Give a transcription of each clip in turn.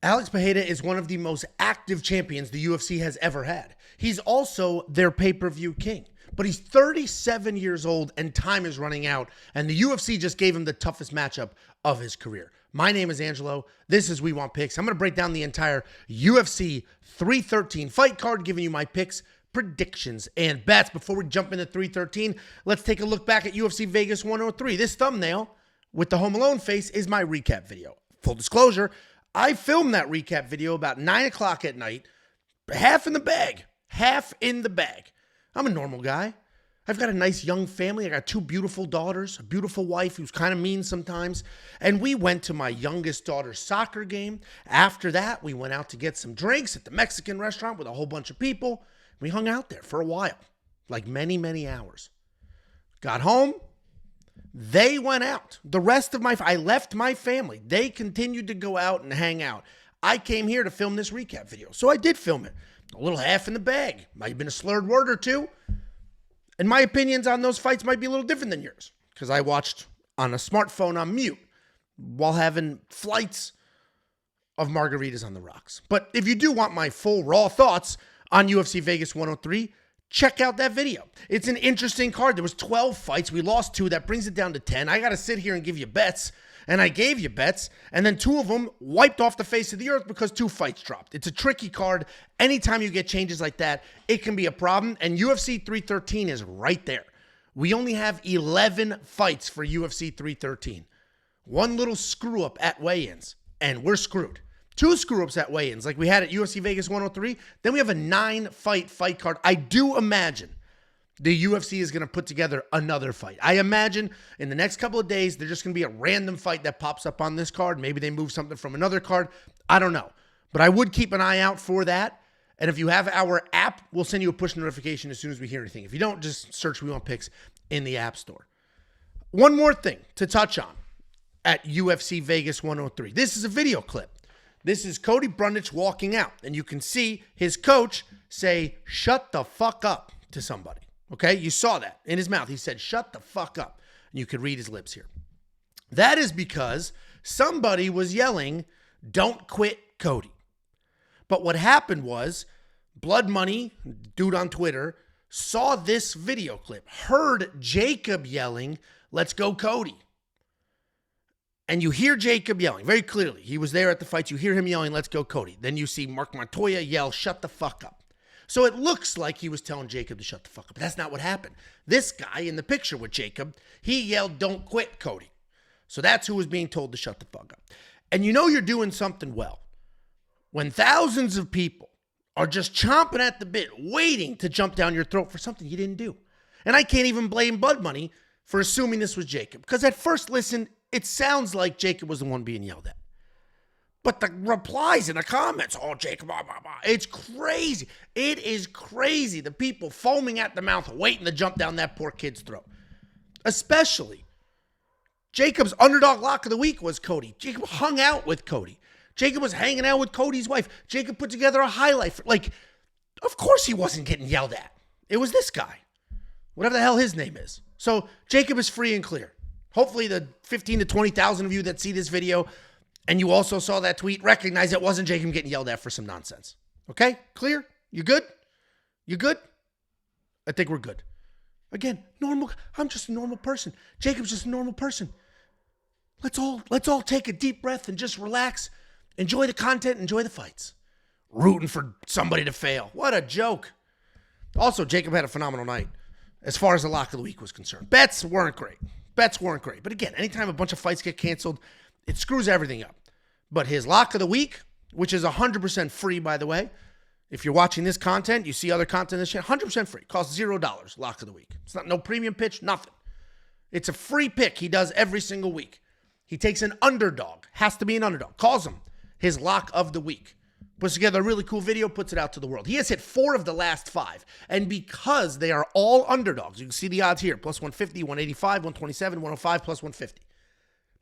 Alex Pereira is one of the most active champions the UFC has ever had. He's also their pay-per-view king. But he's 37 years old and time is running out, and the UFC just gave him the toughest matchup of his career. My name is Angelo. This is We Want Picks. I'm going to break down the entire UFC 313 fight card, giving you my picks, predictions, and bets. Before we jump into 313, let's take a look back at UFC Vegas 103. This thumbnail with the Home Alone face is my recap video. Full disclosure, I filmed that recap video about 9 o'clock at night, half in the bag. I'm a normal guy. I've got a nice young family. I got 2 beautiful daughters, a beautiful wife who's kind of mean sometimes. And we went to my youngest daughter's soccer game. After that, we went out to get some drinks at the Mexican restaurant with a whole bunch of people. We hung out there for a while, like many, many hours. Got home. They went out. The rest of I left my family. They continued to go out and hang out. I came here to film this recap video. So I did film it. A little half in the bag. Might have been a slurred word or two. And my opinions on those fights might be a little different than yours, because I watched on a smartphone on mute while having flights of margaritas on the rocks. But if you do want my full raw thoughts on UFC Vegas 103, check out that video. It's an interesting card. There was 12 fights. We lost 2. That brings it down to 10. I got to sit here and give you bets. And I gave you bets, and then 2 of them wiped off the face of the earth because 2 fights dropped. It's a tricky card. Anytime you get changes like that, it can be a problem, and UFC 313 is right there. We only have 11 fights for UFC 313. 1 little screw-up at weigh-ins, and we're screwed. 2 screw-ups at weigh-ins, like we had at UFC Vegas 103. Then we have a 9-fight fight card. I do imagine the UFC is going to put together another fight. I imagine in the next couple of days, there's just going to be a random fight that pops up on this card. Maybe they move something from another card. I don't know. But I would keep an eye out for that. And if you have our app, we'll send you a push notification as soon as we hear anything. If you don't, just search We Want Picks in the App Store. One more thing to touch on at UFC Vegas 103. This is a video clip. This is Cody Brundage walking out. And you can see his coach say, "Shut the fuck up," to somebody. Okay, you saw that in his mouth. He said, "Shut the fuck up." And you could read his lips here. That is because somebody was yelling, "Don't quit, Cody." But what happened was, Blood Money, dude on Twitter, saw this video clip, heard Jacob yelling, "Let's go, Cody." And you hear Jacob yelling very clearly. He was there at the fights. You hear him yelling, "Let's go, Cody." Then you see Mark Montoya yell, "Shut the fuck up." So it looks like he was telling Jacob to shut the fuck up, but that's not what happened. This guy in the picture with Jacob, he yelled, "Don't quit, Cody." So that's who was being told to shut the fuck up. And you know you're doing something well when thousands of people are just chomping at the bit, waiting to jump down your throat for something you didn't do. And I can't even blame Blood Money for assuming this was Jacob, because at first listen, it sounds like Jacob was the one being yelled at. But the replies in the comments, "Oh, Jacob, blah, blah, blah," it's crazy. It is crazy. The people foaming at the mouth, waiting to jump down that poor kid's throat. Especially, Jacob's underdog lock of the week was Cody. Jacob hung out with Cody. Jacob was hanging out with Cody's wife. Jacob put together a highlight. Of course he wasn't getting yelled at. It was this guy. Whatever the hell his name is. So Jacob is free and clear. Hopefully the 15 to 20,000 of you that see this video and you also saw that tweet, recognize it wasn't Jacob getting yelled at for some nonsense. Okay? Clear? You good? You good? I think we're good. Again, normal. I'm just a normal person. Jacob's just a normal person. Let's all take a deep breath and just relax. Enjoy the content. Enjoy the fights. Rooting for somebody to fail. What a joke. Also, Jacob had a phenomenal night as far as the lock of the week was concerned. Bets weren't great. But again, anytime a bunch of fights get canceled, it screws everything up. But his lock of the week, which is 100% free, by the way. If you're watching this content, you see other content in this channel, 100% free. Costs $0, lock of the week. It's no premium pitch, nothing. It's a free pick he does every single week. He takes an underdog, has to be an underdog, calls him his lock of the week. Puts together a really cool video, puts it out to the world. He has hit 4 of the last 5. And because they are all underdogs, you can see the odds here, plus 150, 185, 127, 105, plus 150.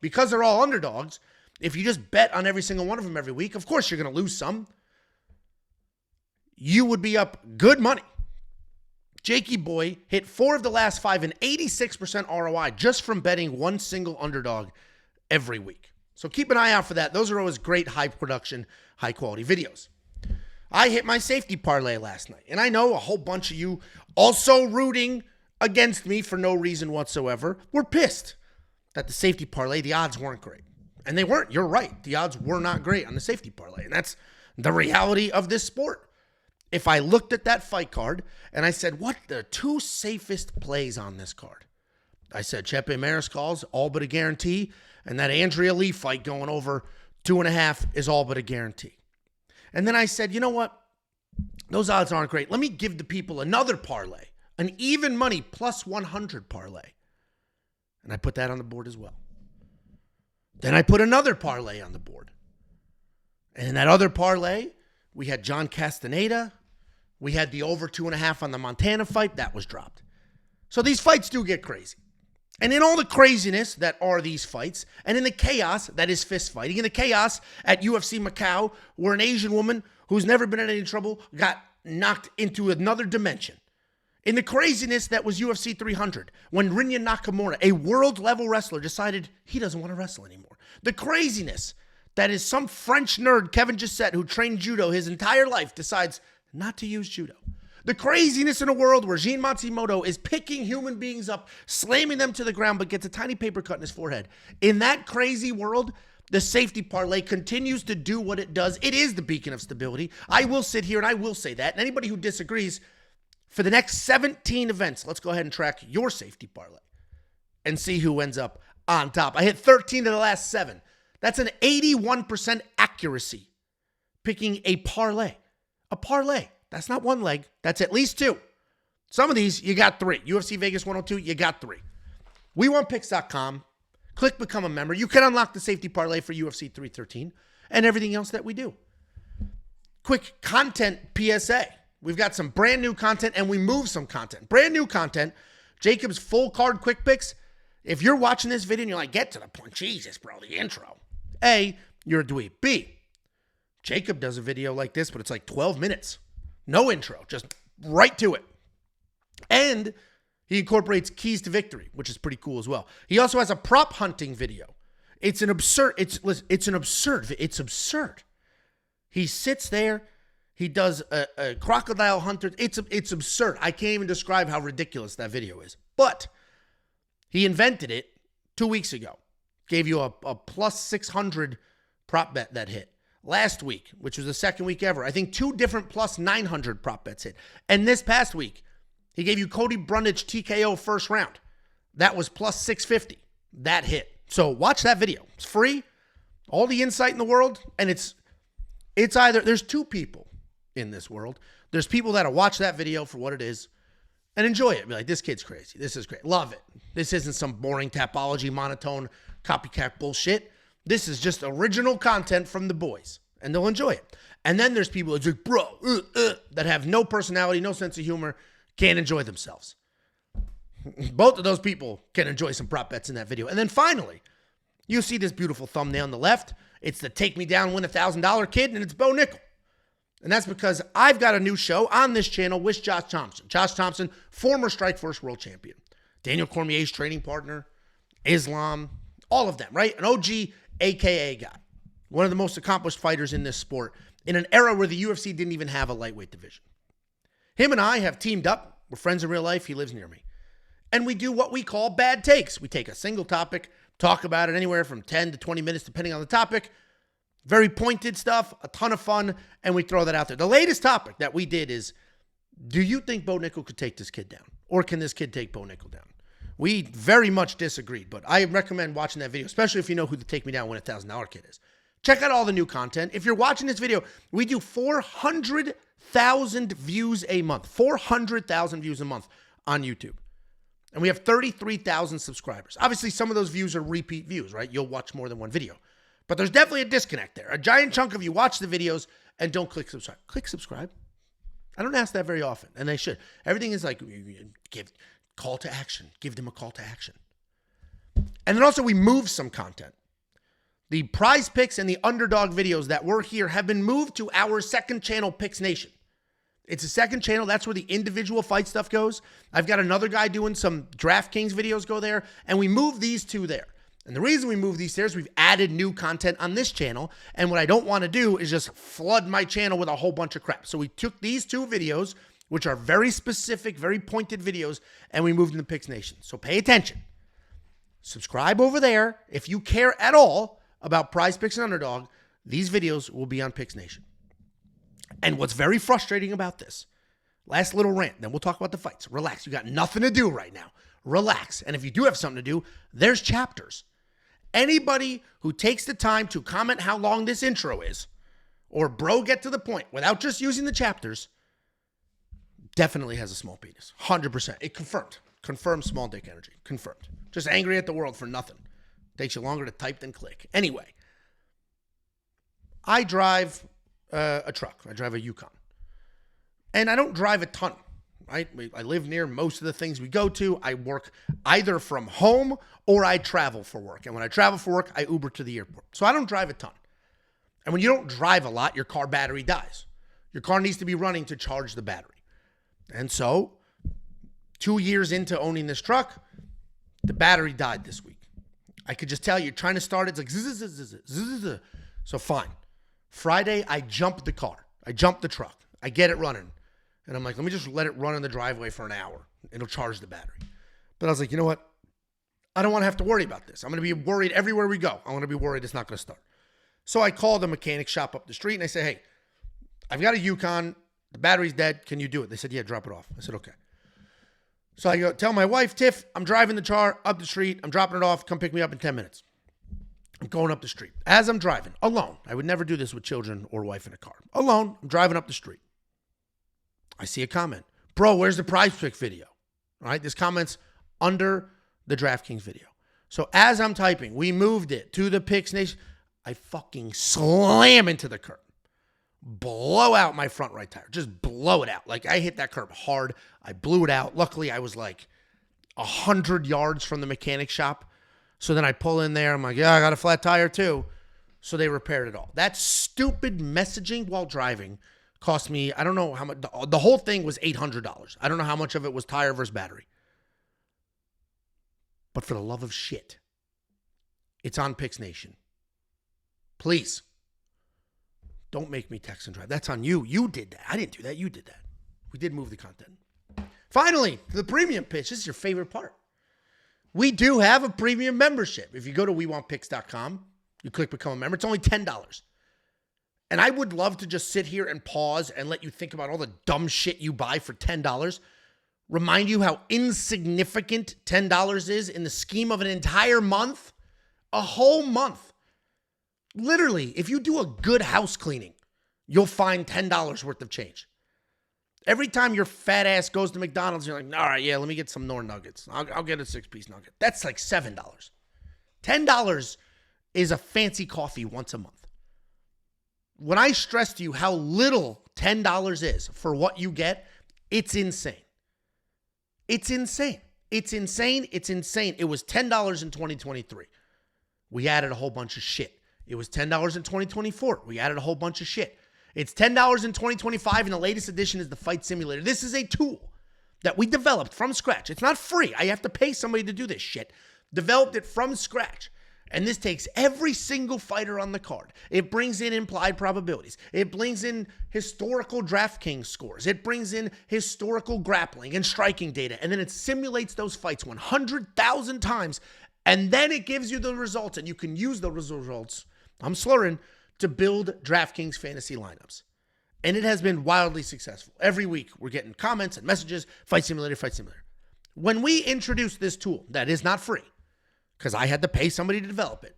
Because they're all underdogs, if you just bet on every single one of them every week, of course you're going to lose some. You would be up good money. Jakey boy hit 4 of the last 5 and 86% ROI just from betting one single underdog every week. So keep an eye out for that. Those are always great, high production, high quality videos. I hit my safety parlay last night, and I know a whole bunch of you also rooting against me for no reason whatsoever were pissed that the safety parlay, the odds weren't great. And they weren't. You're right. The odds were not great on the safety parlay, and that's the reality of this sport. If I looked at that fight card and I said, what are the two safest plays on this card? I said Chepe Mariscal's all but a guarantee, and that Andrea Lee fight going over 2.5 is all but a guarantee. And then I said, you know what? Those odds aren't great. Let me give the people another parlay, an even money plus 100 parlay. And I put that on the board as well. Then I put another parlay on the board. And in that other parlay, we had John Castaneda. We had the over 2.5 on the Montana fight. That was dropped. So these fights do get crazy. And in all the craziness that are these fights, and in the chaos that is fist fighting, in the chaos at UFC Macau, where an Asian woman who's never been in any trouble got knocked into another dimension. In the craziness that was UFC 300, when Rinya Nakamura, a world-level wrestler, decided he doesn't want to wrestle anymore. The craziness that is some French nerd, Kevin Gisette, who trained judo his entire life, decides not to use judo. The craziness in a world where Jean Matsumoto is picking human beings up, slamming them to the ground, but gets a tiny paper cut in his forehead. In that crazy world, the safety parlay continues to do what it does. It is the beacon of stability. I will sit here and I will say that. And anybody who disagrees, for the next 17 events, let's go ahead and track your safety parlay and see who ends up on top. I hit 13 of the last 7. That's an 81% accuracy picking a parlay. A parlay. That's not one leg. That's at least 2. Some of these, you got 3. UFC Vegas 102, you got 3. WeWantPicks.com. Click Become a Member. You can unlock the safety parlay for UFC 313 and everything else that we do. Quick content PSA. We've got some brand new content and we move some content. Brand new content. Jacob's full card quick picks. If you're watching this video and you're like, get to the point. Jesus, bro, the intro. A, you're a dweeb. B, Jacob does a video like this, but it's like 12 minutes. No intro, just right to it. And he incorporates keys to victory, which is pretty cool as well. He also has a prop hunting video. It's absurd. He sits there. He does a crocodile hunter. It's absurd. I can't even describe how ridiculous that video is. But he invented it 2 weeks ago. Gave you a plus 600 prop bet that hit. Last week, which was the second week ever, I think 2 different plus 900 prop bets hit. And this past week, he gave you Cody Brundage TKO first round. That was plus 650. That hit. So watch that video. It's free. All the insight in the world. And it's either, there's 2 people in this world. There's people that'll watch that video for what it is and enjoy it. Be like, this kid's crazy. This is great. Love it. This isn't some boring tapology, monotone, copycat bullshit. This is just original content from the boys, and they'll enjoy it. And then there's people that's like, bro, that have no personality, no sense of humor, can't enjoy themselves. Both of those people can enjoy some prop bets in that video. And then finally, you see this beautiful thumbnail on the left. It's the Take Me Down, Win $1,000 kid, and it's Bo Nickel. And that's because I've got a new show on this channel with Josh Thompson. Josh Thompson, former Strikeforce world champion. Daniel Cormier's training partner, Islam, all of them, right? An OG AKA guy. One of the most accomplished fighters in this sport in an era where the UFC didn't even have a lightweight division. Him and I have teamed up. We're friends in real life. He lives near me. And we do what we call bad takes. We take a single topic, talk about it anywhere from 10 to 20 minutes, depending on the topic. Very pointed stuff, a ton of fun, and we throw that out there. The latest topic that we did is, do you think Bo Nickel could take this kid down? Or can this kid take Bo Nickel down? We very much disagreed, but I recommend watching that video, especially if you know who the Take Me Down, Win $1,000 kid is. Check out all the new content. If you're watching this video, we do 400,000 views a month. 400,000 views a month on YouTube. And we have 33,000 subscribers. Obviously, some of those views are repeat views, right? You'll watch more than one video. But there's definitely a disconnect there. A giant chunk of you watch the videos and don't click subscribe. Click subscribe. I don't ask that very often, and they should. Everything is like, give call to action. Give them a call to action. And then also we move some content. The prize picks and the underdog videos that were here have been moved to our second channel, Picks Nation. It's a second channel. That's where the individual fight stuff goes. I've got another guy doing some DraftKings videos go there, and we move these two there. And the reason we moved these stairs, we've added new content on this channel. And what I don't want to do is just flood my channel with a whole bunch of crap. So we took these 2 videos, which are very specific, very pointed videos, and we moved them to Picks Nation. So pay attention. Subscribe over there. If you care at all about Prize Picks and Underdog, these videos will be on Picks Nation. And what's very frustrating about this, last little rant, then we'll talk about the fights. Relax. You got nothing to do right now. Relax. And if you do have something to do, there's chapters. Anybody who takes the time to comment how long this intro is, or bro, get to the point without just using the chapters, definitely has a small penis. 100%. It confirmed. Confirmed small dick energy. Confirmed. Just angry at the world for nothing. Takes you longer to type than click. Anyway, I drive a truck. I drive a Yukon. And I don't drive a ton. Right? I live near most of the things we go to. I work either from home or I travel for work. And when I travel for work, I Uber to the airport. So I don't drive a ton. And when you don't drive a lot, your car battery dies. Your car needs to be running to charge the battery. And so 2 years into owning this truck, the battery died this week. I could just tell you're trying to start it. It's like zzz, zzz, zzz, zzz, zzz. So fine. Friday, I jump the car. I jump the truck. I get it running. And I'm like, let me just let it run in the driveway for an hour. It'll charge the battery. But I was like, you know what? I don't want to have to worry about this. I'm going to be worried everywhere we go. I want to be worried it's not going to start. So I called the mechanic shop up the street and I said, hey, I've got a Yukon. The battery's dead. Can you do it? They said, yeah, drop it off. I said, okay. So I go tell my wife, Tiff, I'm driving the car up the street. I'm dropping it off. Come pick me up in 10 minutes. I'm going up the street. As I'm driving, alone. I would never do this with children or wife in a car. Alone, I'm driving up the street. I see a comment. Bro, where's the Prize Pick video? All right, this comment's under the DraftKings video. So as I'm typing, we moved it to the Picks Nation. I fucking slam into the curb. Blow out my front right tire. Just blow it out. Like, I hit that curb hard. I blew it out. Luckily, I was like 100 yards from the mechanic shop. So then I pull in there. I'm like, yeah, I got a flat tire too. So they repaired it all. That stupid messaging while driving cost me, I don't know how much. The whole thing was $800. I don't know how much of it was tire versus battery. But for the love of shit, it's on Picks Nation. Please. Don't make me text and drive. That's on you. You did that. I didn't do that. You did that. We did move the content. Finally, the premium pitch. This is your favorite part. We do have a premium membership. If you go to WeWantPicks.com, you click Become a Member. It's only $10. And I would love to just sit here and pause and let you think about all the dumb shit you buy for $10. Remind you how insignificant $10 is in the scheme of an entire month. A whole month. Literally, if you do a good house cleaning, you'll find $10 worth of change. Every time your fat ass goes to McDonald's, you're like, all right, yeah, let me get some Nor Nuggets. I'll get a 6-piece nugget. That's like $7. $10 is a fancy coffee once a month. When I stress to you how little $10 is for what you get, it's insane. It's insane. It's insane. It's insane. It was $10 in 2023. We added a whole bunch of shit. It was $10 in 2024. We added a whole bunch of shit. It's $10 in 2025, and the latest edition is the Fight Simulator. This is a tool that we developed from scratch. It's not free. I have to pay somebody to do this shit. Developed it from scratch. And this takes every single fighter on the card. It brings in implied probabilities. It brings in historical DraftKings scores. It brings in historical grappling and striking data. And then it simulates those fights 100,000 times. And then it gives you the results. And you can use those results, I'm slurring, to build DraftKings fantasy lineups. And it has been wildly successful. Every week we're getting comments and messages, Fight Simulator, Fight Simulator. When we introduced this tool that is not free, because I had to pay somebody to develop it,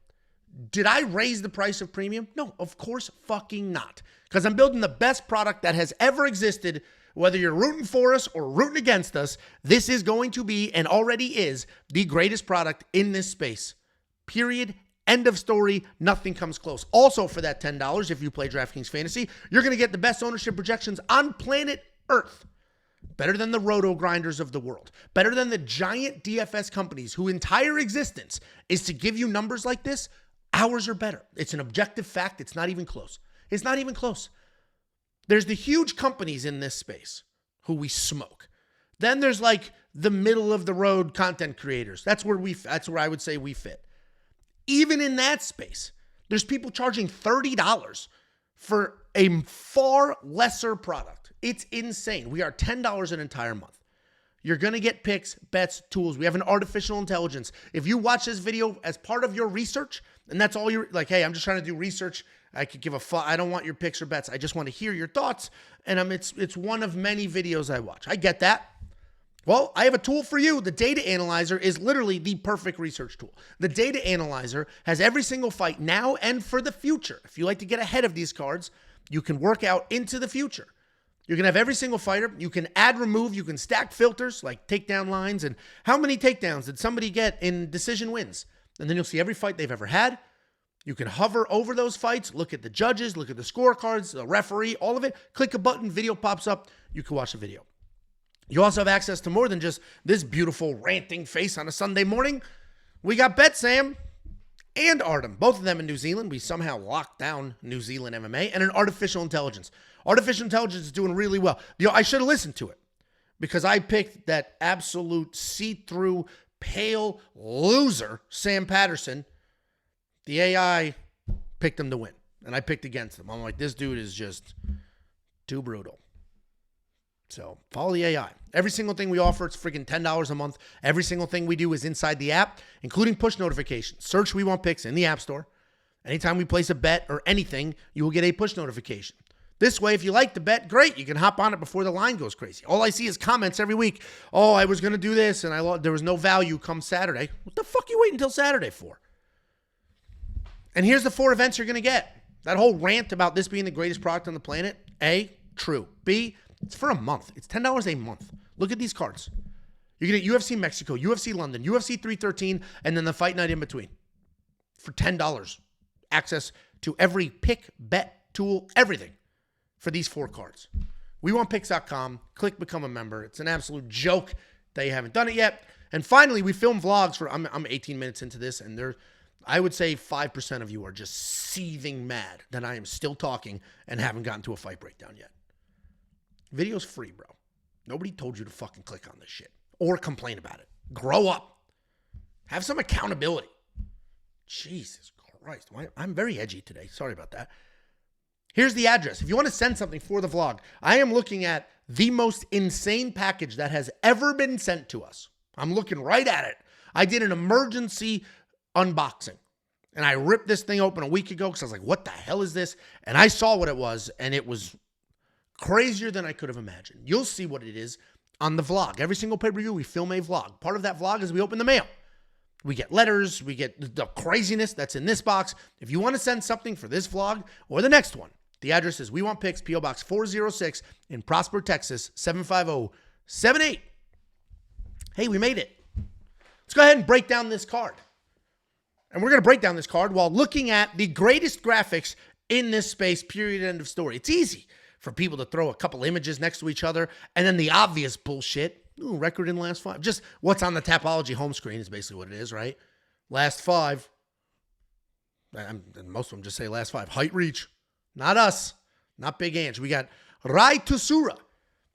did I raise the price of premium? No, of course fucking not. Because I'm building the best product that has ever existed. Whether you're rooting for us or rooting against us, this is going to be, and already is, the greatest product in this space. Period. End of story. Nothing comes close. Also, for that $10, if you play DraftKings Fantasy, you're going to get the best ownership projections on planet Earth. Better than the roto grinders of the world. Better than the giant DFS companies whose entire existence is to give you numbers like this. Ours are better. It's an objective fact. It's not even close. It's not even close. There's the huge companies in this space who we smoke. Then there's like the middle of the road content creators. That's where I would say we fit. even in that space, there's people charging $30 for a far lesser product. It's insane. We are $10 an entire month. You're going to get picks, bets, tools. We have an artificial intelligence. If you watch this video as part of your research, and that's all you're like, hey, I'm just trying to do research. I could give a fuck. I don't want your picks or bets. I just want to hear your thoughts. And it's one of many videos I watch. I get that. Well, I have a tool for you. The data analyzer is literally the perfect research tool. The data analyzer has every single fight now and for the future. If you like to get ahead of these cards, you can work out into the future. You can have every single fighter. You can add, remove. You can stack filters like takedown lines and how many takedowns did somebody get in decision wins. And then you'll see every fight they've ever had. You can hover over those fights, look at the judges, look at the scorecards, the referee, all of it. Click a button, video pops up. You can watch the video. You also have access to more than just this beautiful ranting face on a Sunday morning. We got Bet Sam and Artem, both of them in New Zealand. We somehow locked down New Zealand MMA, and an artificial intelligence. Artificial intelligence is doing really well. I should have listened to it because I picked that absolute see-through, pale loser, Sam Patterson. The AI picked him to win, and I picked against him. I'm like, this dude is just too brutal. So follow the AI. Every single thing we offer, it's freaking $10 a month. Every single thing we do is inside the app, including push notifications. Search We Want Picks in the App Store. Anytime we place a bet or anything, you will get a push notification. This way, if you like the bet, great. You can hop on it before the line goes crazy. All I see is comments every week. Oh, I was going to do this, and there was no value come Saturday. What the fuck are you waiting until Saturday for? And here's the 4 events you're going to get. That whole rant about this being the greatest product on the planet, A, true. B, it's for a month. It's $10 a month. Look at these cards. You're going to get UFC Mexico, UFC London, UFC 313, and then the fight night in between for $10. Access to every pick, bet, tool, everything for these 4 cards. WeWantPicks.com. Click Become a Member. It's an absolute joke that you haven't done it yet. And finally, we film vlogs for, I'm 18 minutes into this, and I would say 5% of you are just seething mad that I am still talking and haven't gotten to a fight breakdown yet. Video's free, bro. Nobody told you to fucking click on this shit or complain about it. Grow up. Have some accountability. Jesus Christ. I'm very edgy today. Sorry about that. Here's the address. If you want to send something for the vlog, I am looking at the most insane package that has ever been sent to us. I'm looking right at it. I did an emergency unboxing, and I ripped this thing open a week ago because I was like, what the hell is this? And I saw what it was, and it was crazier than I could have imagined. You'll see what it is on the vlog. Every single pay-per-view, we film a vlog. Part of that vlog is we open the mail. We get letters. We get the craziness that's in this box. If you want to send something for this vlog or the next one, the address is We Want Picks, P.O. Box 406 in Prosper, Texas, 75078. Hey, we made it. Let's go ahead and break down this card. And we're going to break down this card while looking at the greatest graphics in this space, period, end of story. It's easy for people to throw a couple images next to each other and then the obvious bullshit. Ooh, record in last 5. Just what's on the Tapology home screen is basically what it is, right? Last 5. And most of them just say last 5. Height, reach. Not us. Not Big Ange. We got Rei Tsuruya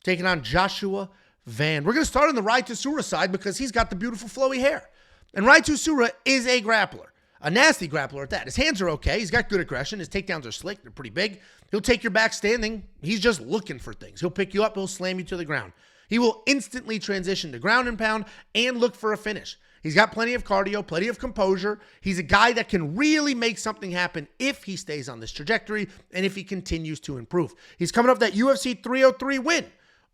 taking on Joshua Van. We're going to start on the Rei Tsuruya side because he's got the beautiful flowy hair. And Rei Tsuruya is a grappler. A nasty grappler at that. His hands are okay. He's got good aggression. His takedowns are slick. They're pretty big. He'll take your back standing. He's just looking for things. He'll pick you up. He'll slam you to the ground. He will instantly transition to ground and pound and look for a finish. He's got plenty of cardio, plenty of composure. He's a guy that can really make something happen if he stays on this trajectory and if he continues to improve. He's coming off that UFC 303 win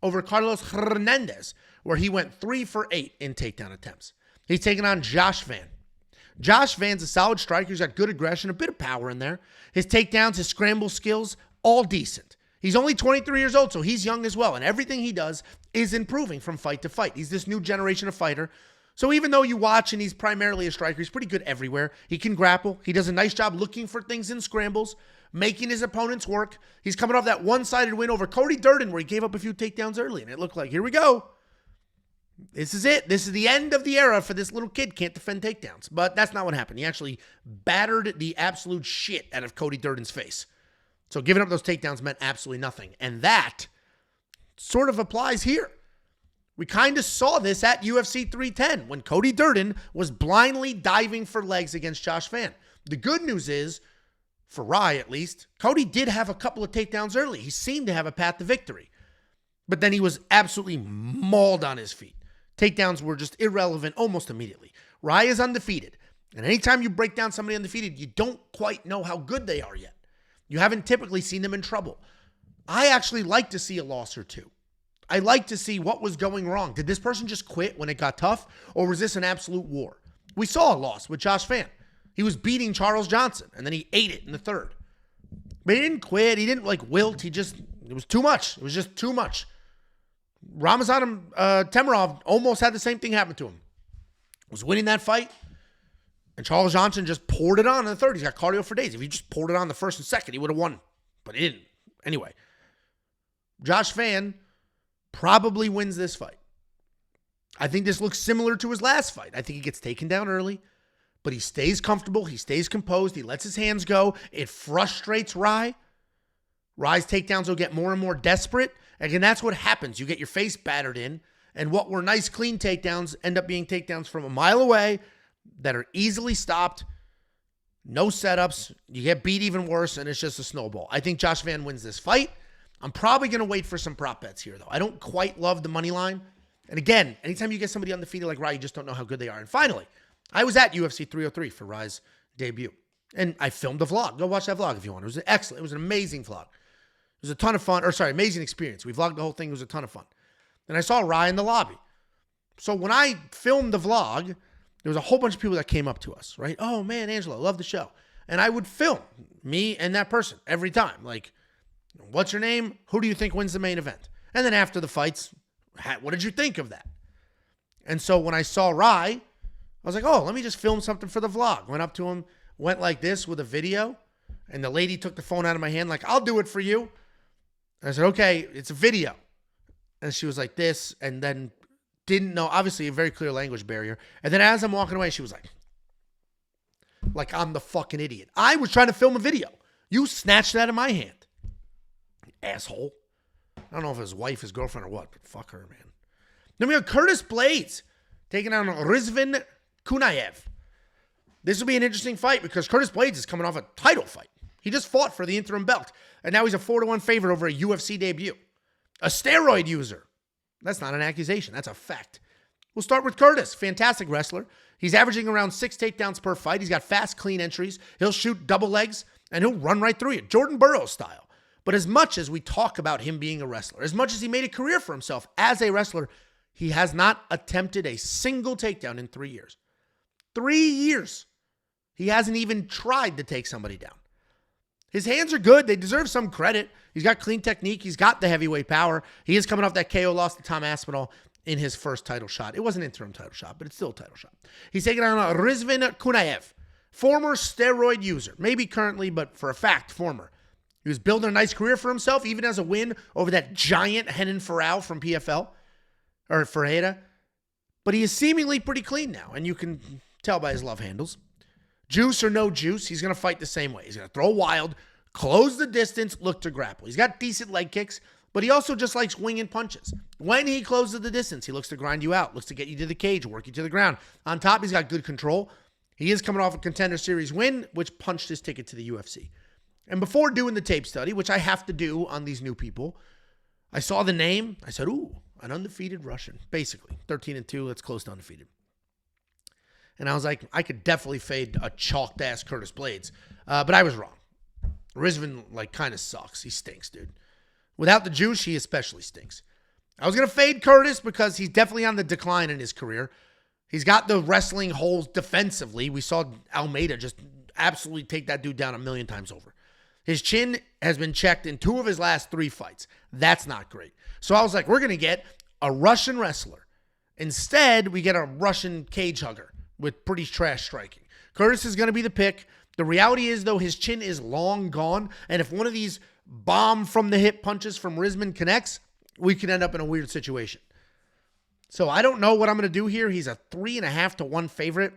over Carlos Hernandez, where he went 3 for 8 in takedown attempts. He's taking on Josh Van. Josh Van's a solid striker. He's got good aggression, a bit of power in there. His takedowns, his scramble skills, all decent. He's only 23 years old, so he's young as well. And everything he does is improving from fight to fight. He's this new generation of fighter. So even though you watch and he's primarily a striker, he's pretty good everywhere. He can grapple. He does a nice job looking for things in scrambles, making his opponents work. He's coming off that one-sided win over Cody Djorden where he gave up a few takedowns early. And it looked like, here we go. This is it. This is the end of the era for this little kid. Can't defend takedowns. But that's not what happened. He actually battered the absolute shit out of Cody Durden's face. So giving up those takedowns meant absolutely nothing. And that sort of applies here. We kind of saw this at UFC 310 when Cody Djorden was blindly diving for legs against Josh Van. The good news is, for Rai at least, Cody did have a couple of takedowns early. He seemed to have a path to victory. But then he was absolutely mauled on his feet. Takedowns were just irrelevant almost immediately. Rai is undefeated. And anytime you break down somebody undefeated, you don't quite know how good they are yet. You haven't typically seen them in trouble. I actually like to see a loss or two. I like to see what was going wrong. Did this person just quit when it got tough? Or was this an absolute war? We saw a loss with Josh Van. He was beating Charles Johnson, and then he ate it in the third. But he didn't quit. He didn't wilt. It was too much. It was just too much. Ramazan Temirov almost had the same thing happen to him. Was winning that fight, and Charles Johnson just poured it on in the third. He's got cardio for days. If he just poured it on the first and second, he would have won. But he didn't. Anyway, Josh Van probably wins this fight. I think this looks similar to his last fight. I think he gets taken down early, but he stays comfortable. He stays composed. He lets his hands go. It frustrates Rai. Rai's takedowns will get more and more desperate. Again, that's what happens. You get your face battered in, and what were nice, clean takedowns end up being takedowns from a mile away that are easily stopped. No setups. You get beat even worse, and it's just a snowball. I think Josh Van wins this fight. I'm probably going to wait for some prop bets here, though. I don't quite love the money line. And again, anytime you get somebody undefeated like Rai, you just don't know how good they are. And finally, I was at UFC 303 for Rai's debut. And I filmed a vlog. Go watch that vlog if you want. It was excellent. It was an amazing vlog. It was a ton of fun. Amazing experience. We vlogged the whole thing. It was a ton of fun. And I saw Rai in the lobby. So when I filmed the vlog, there was a whole bunch of people that came up to us, right? Oh, man, Angelo, love the show. And I would film me and that person every time. Like, what's your name? Who do you think wins the main event? And then after the fights, what did you think of that? And so when I saw Rai, I was like, oh, let me just film something for the vlog. Went up to him, went like this with a video. And the lady took the phone out of my hand like, I'll do it for you. And I said, okay, it's a video. And she was like this, and then didn't know, obviously a very clear language barrier. And then as I'm walking away, she was like I'm the fucking idiot. I was trying to film a video. You snatched that in my hand. Asshole. I don't know if his wife, his girlfriend, or what, but fuck her, man. Then we have Curtis Blaydes taking on Rizvan Kuniev. This will be an interesting fight because Curtis Blaydes is coming off a title fight. He just fought for the interim belt, and now he's a 4-1 favorite over a UFC debut. A steroid user. That's not an accusation. That's a fact. We'll start with Curtis. Fantastic wrestler. He's averaging around 6 takedowns per fight. He's got fast, clean entries. He'll shoot double legs, and he'll run right through you. Jordan Burroughs style. But as much as we talk about him being a wrestler, as much as he made a career for himself as a wrestler, he has not attempted a single takedown in 3 years. 3 years. He hasn't even tried to take somebody down. His hands are good. They deserve some credit. He's got clean technique. He's got the heavyweight power. He is coming off that KO loss to Tom Aspinall in his first title shot. It was an interim title shot, but it's still a title shot. He's taking on Rizvan Kuniev, former steroid user. Maybe currently, but for a fact, former. He was building a nice career for himself, even as a win over that giant Renan Ferreira from PFL, or Ferreira. But he is seemingly pretty clean now, and you can tell by his love handles. Juice or no juice, he's going to fight the same way. He's going to throw wild, close the distance, look to grapple. He's got decent leg kicks, but he also just likes winging punches. When he closes the distance, he looks to grind you out, looks to get you to the cage, work you to the ground. On top, he's got good control. He is coming off a Contender Series win, which punched his ticket to the UFC. And before doing the tape study, which I have to do on these new people, I saw the name. I said, ooh, an undefeated Russian. Basically, 13-2, that's close to undefeated. And I was like, I could definitely fade a chalked-ass Curtis Blaydes. But I was wrong. Rizvan, kind of sucks. He stinks, dude. Without the juice, he especially stinks. I was going to fade Curtis because he's definitely on the decline in his career. He's got the wrestling holes defensively. We saw Almeida just absolutely take that dude down 1,000,000 times over. His chin has been checked in 2 of his last 3 fights. That's not great. So I was like, we're going to get a Russian wrestler. Instead, we get a Russian cage hugger with pretty trash striking. Curtis is going to be the pick. The reality is, though, his chin is long gone. And if one of these bomb from the hip punches from Rizvan connects, we could end up in a weird situation. So I don't know what I'm going to do here. He's a 3.5-1 favorite.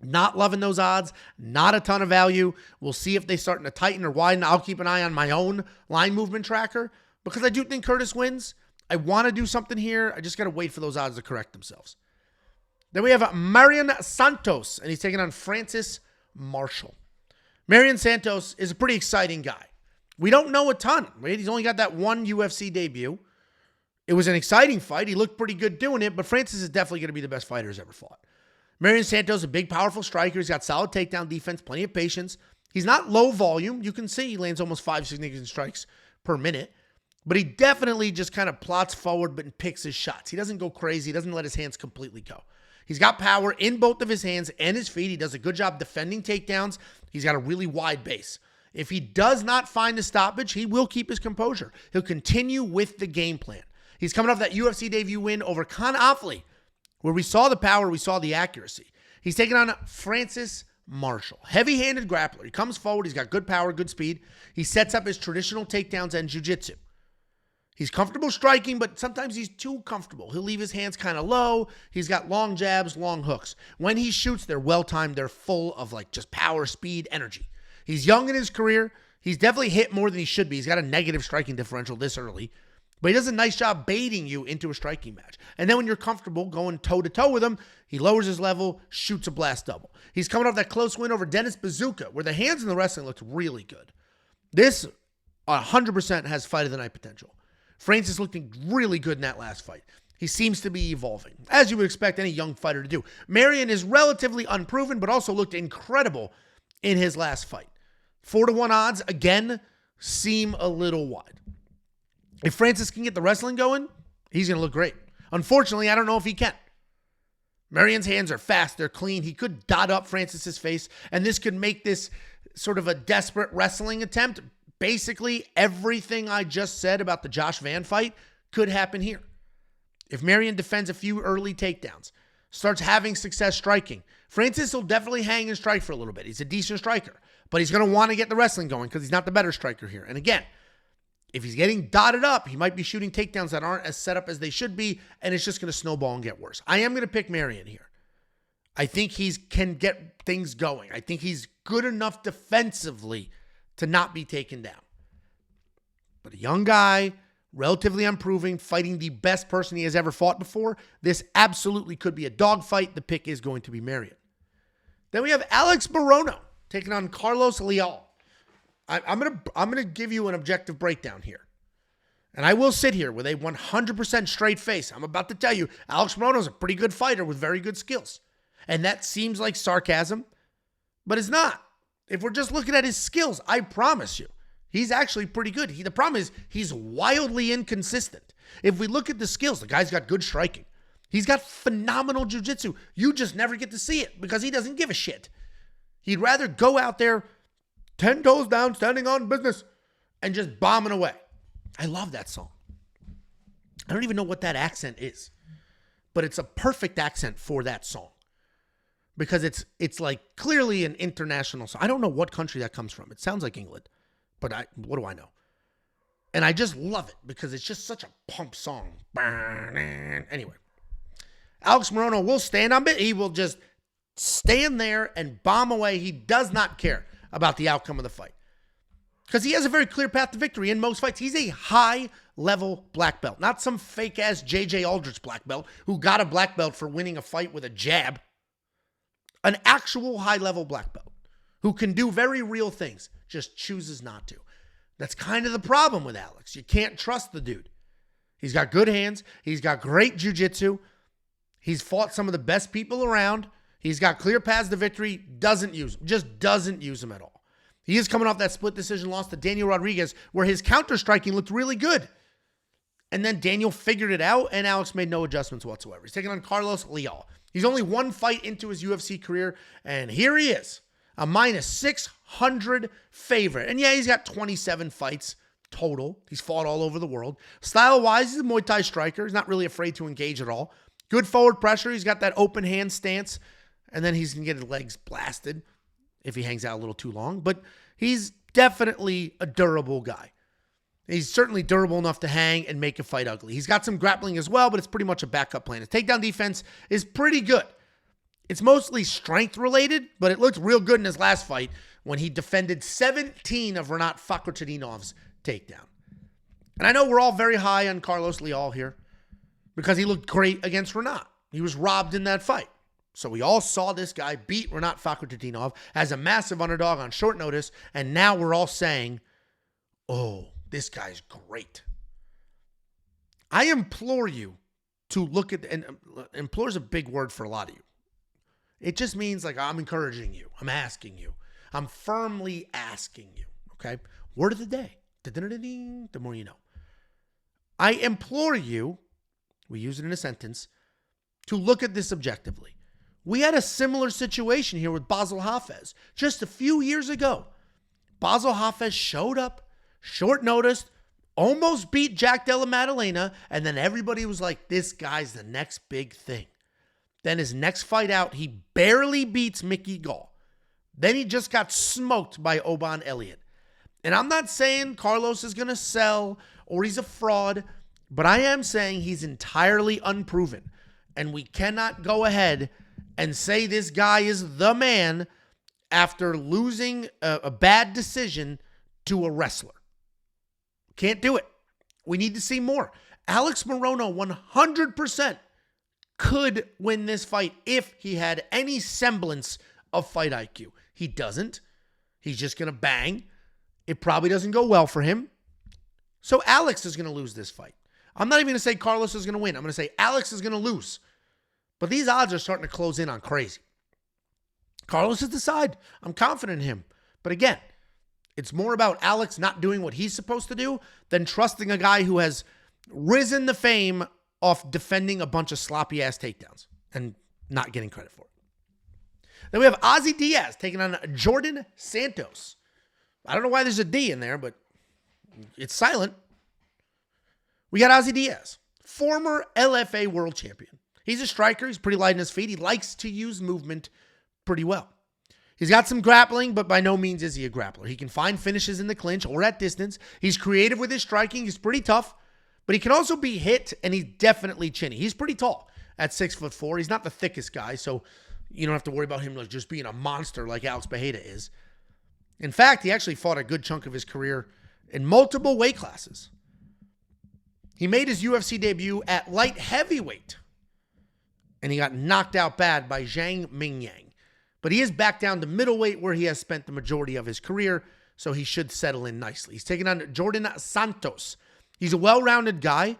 Not loving those odds. Not a ton of value. We'll see if they starting to tighten or widen. I'll keep an eye on my own line movement tracker because I do think Curtis wins. I want to do something here. I just got to wait for those odds to correct themselves. Then we have Mairon Santos, and he's taking on Francis Marshall. Mairon Santos is a pretty exciting guy. We don't know a ton, right? He's only got that one UFC debut. It was an exciting fight. He looked pretty good doing it, but Francis is definitely going to be the best fighter he's ever fought. Mairon Santos, a big, powerful striker. He's got solid takedown defense, plenty of patience. He's not low volume. You can see he lands almost 5 significant strikes per minute, but he definitely just kind of plots forward but picks his shots. He doesn't go crazy. He doesn't let his hands completely go. He's got power in both of his hands and his feet. He does a good job defending takedowns. He's got a really wide base. If he does not find a stoppage, he will keep his composure. He'll continue with the game plan. He's coming off that UFC debut win over Kuniev, where we saw the power, we saw the accuracy. He's taking on Francis Marshall. Heavy-handed grappler. He comes forward. He's got good power, good speed. He sets up his traditional takedowns and jiu-jitsu. He's comfortable striking, but sometimes he's too comfortable. He'll leave his hands kind of low. He's got long jabs, long hooks. When he shoots, they're well-timed. They're full of like just power, speed, energy. He's young in his career. He's definitely hit more than he should be. He's got a negative striking differential this early, but he does a nice job baiting you into a striking match. And then when you're comfortable going toe-to-toe with him, he lowers his level, shoots a blast double. He's coming off that close win over Dennis Bazooka, where the hands in the wrestling looked really good. This 100% has fight of the night potential. Francis looked really good in that last fight. He seems to be evolving, as you would expect any young fighter to do. Mairon is relatively unproven, but also looked incredible in his last fight. 4-1 odds, again, seem a little wide. If Francis can get the wrestling going, he's going to look great. Unfortunately, I don't know if he can. Marion's hands are fast. They're clean. He could dot up Francis's face, and this could make this sort of a desperate wrestling attempt. Basically, everything I just said about the Josh Van fight could happen here. If Mairon defends a few early takedowns, starts having success striking, Francis will definitely hang and strike for a little bit. He's a decent striker, but he's going to want to get the wrestling going because he's not the better striker here. And again, if he's getting dotted up, he might be shooting takedowns that aren't as set up as they should be, and it's just going to snowball and get worse. I am going to pick Mairon here. I think he can get things going. I think he's good enough defensively to not be taken down. But a young guy, relatively unproven, fighting the best person he has ever fought before, this absolutely could be a dogfight. The pick is going to be Mairon. Then we have Alex Morono taking on Carlos Leal. I'm gonna give you an objective breakdown here. And I will sit here with a 100% straight face. I'm about to tell you, Alex Morono is a pretty good fighter with very good skills. And that seems like sarcasm, but it's not. If we're just looking at his skills, I promise you, he's actually pretty good. The problem is he's wildly inconsistent. If we look at the skills, the guy's got good striking. He's got phenomenal jiu-jitsu. You just never get to see it because he doesn't give a shit. He'd rather go out there 10 toes down, standing on business, and just bombing away. I love that song. I don't even know what that accent is, but it's a perfect accent for that song. Because it's like clearly an international song. I don't know what country that comes from. It sounds like England, but what do I know? And I just love it because it's just such a pump song. Anyway, Alex Morono will stand on it. He will just stand there and bomb away. He does not care about the outcome of the fight because he has a very clear path to victory in most fights. He's a high-level black belt, not some fake-ass J.J. Aldrich black belt who got a black belt for winning a fight with a jab. An actual high-level black belt who can do very real things, just chooses not to. That's kind of the problem with Alex. You can't trust the dude. He's got good hands. He's got great jiu-jitsu. He's fought some of the best people around. He's got clear paths to victory. Doesn't use them. Just doesn't use them at all. He is coming off that split decision loss to Daniel Rodriguez where his counter-striking looked really good. And then Daniel figured it out, and Alex made no adjustments whatsoever. He's taking on Carlos Leal. He's only one fight into his UFC career, and here he is, a minus 600 favorite. And yeah, he's got 27 fights total. He's fought all over the world. Style-wise, he's a Muay Thai striker. He's not really afraid to engage at all. Good forward pressure. He's got that open hand stance, and then he's going to get his legs blasted if he hangs out a little too long. But he's definitely a durable guy. He's certainly durable enough to hang and make a fight ugly. He's got some grappling as well, but it's pretty much a backup plan. His takedown defense is pretty good. It's mostly strength related, but it looked real good in his last fight when he defended 17 of Rinat Fakhretdinov's takedown. And I know we're all very high on Carlos Leal here because he looked great against Renat. He was robbed in that fight. So we all saw this guy beat Renat Fakhretdinov as a massive underdog on short notice, and now we're all saying, oh, this guy's great. I implore you to look at, and implore is a big word for a lot of you. It just means like I'm encouraging you. I'm asking you. I'm firmly asking you, okay? Word of the day. The more you know. I implore you, we use it in a sentence, to look at this objectively. We had a similar situation here with Basel Hafez just a few years ago. Basel Hafez showed up, short notice, almost beat Jack Della Maddalena, and then everybody was like, this guy's the next big thing. Then his next fight out, he barely beats Mickey Gall. Then he just got smoked by Oban Elliott. And I'm not saying Carlos is going to sell or he's a fraud, but I am saying he's entirely unproven. And we cannot go ahead and say this guy is the man after losing a bad decision to a wrestler. Can't do it. We need to see more. Alex Morono 100% could win this fight if he had any semblance of fight IQ. He doesn't. He's just going to bang. It probably doesn't go well for him. So Alex is going to lose this fight. I'm not even going to say Carlos is going to win. I'm going to say Alex is going to lose. But these odds are starting to close in on crazy. Carlos is the side. I'm confident in him. But again, it's more about Alex not doing what he's supposed to do than trusting a guy who has risen to fame off defending a bunch of sloppy-ass takedowns and not getting credit for it. Then we have Ozzy Diaz taking on Djorden Santos. I don't know why there's a D in there, but it's silent. We got Ozzy Diaz, former LFA world champion. He's a striker. He's pretty light in his feet. He likes to use movement pretty well. He's got some grappling, but by no means is he a grappler. He can find finishes in the clinch or at distance. He's creative with his striking. He's pretty tough, but he can also be hit, and he's definitely chinny. He's pretty tall at 6'4". He's not the thickest guy, so you don't have to worry about him like just being a monster like Alex Bejeda is. In fact, he actually fought a good chunk of his career in multiple weight classes. He made his UFC debut at light heavyweight, and he got knocked out bad by Zhang Mingyang. But he is back down to middleweight where he has spent the majority of his career, so he should settle in nicely. He's taking on Djorden Santos. He's a well-rounded guy,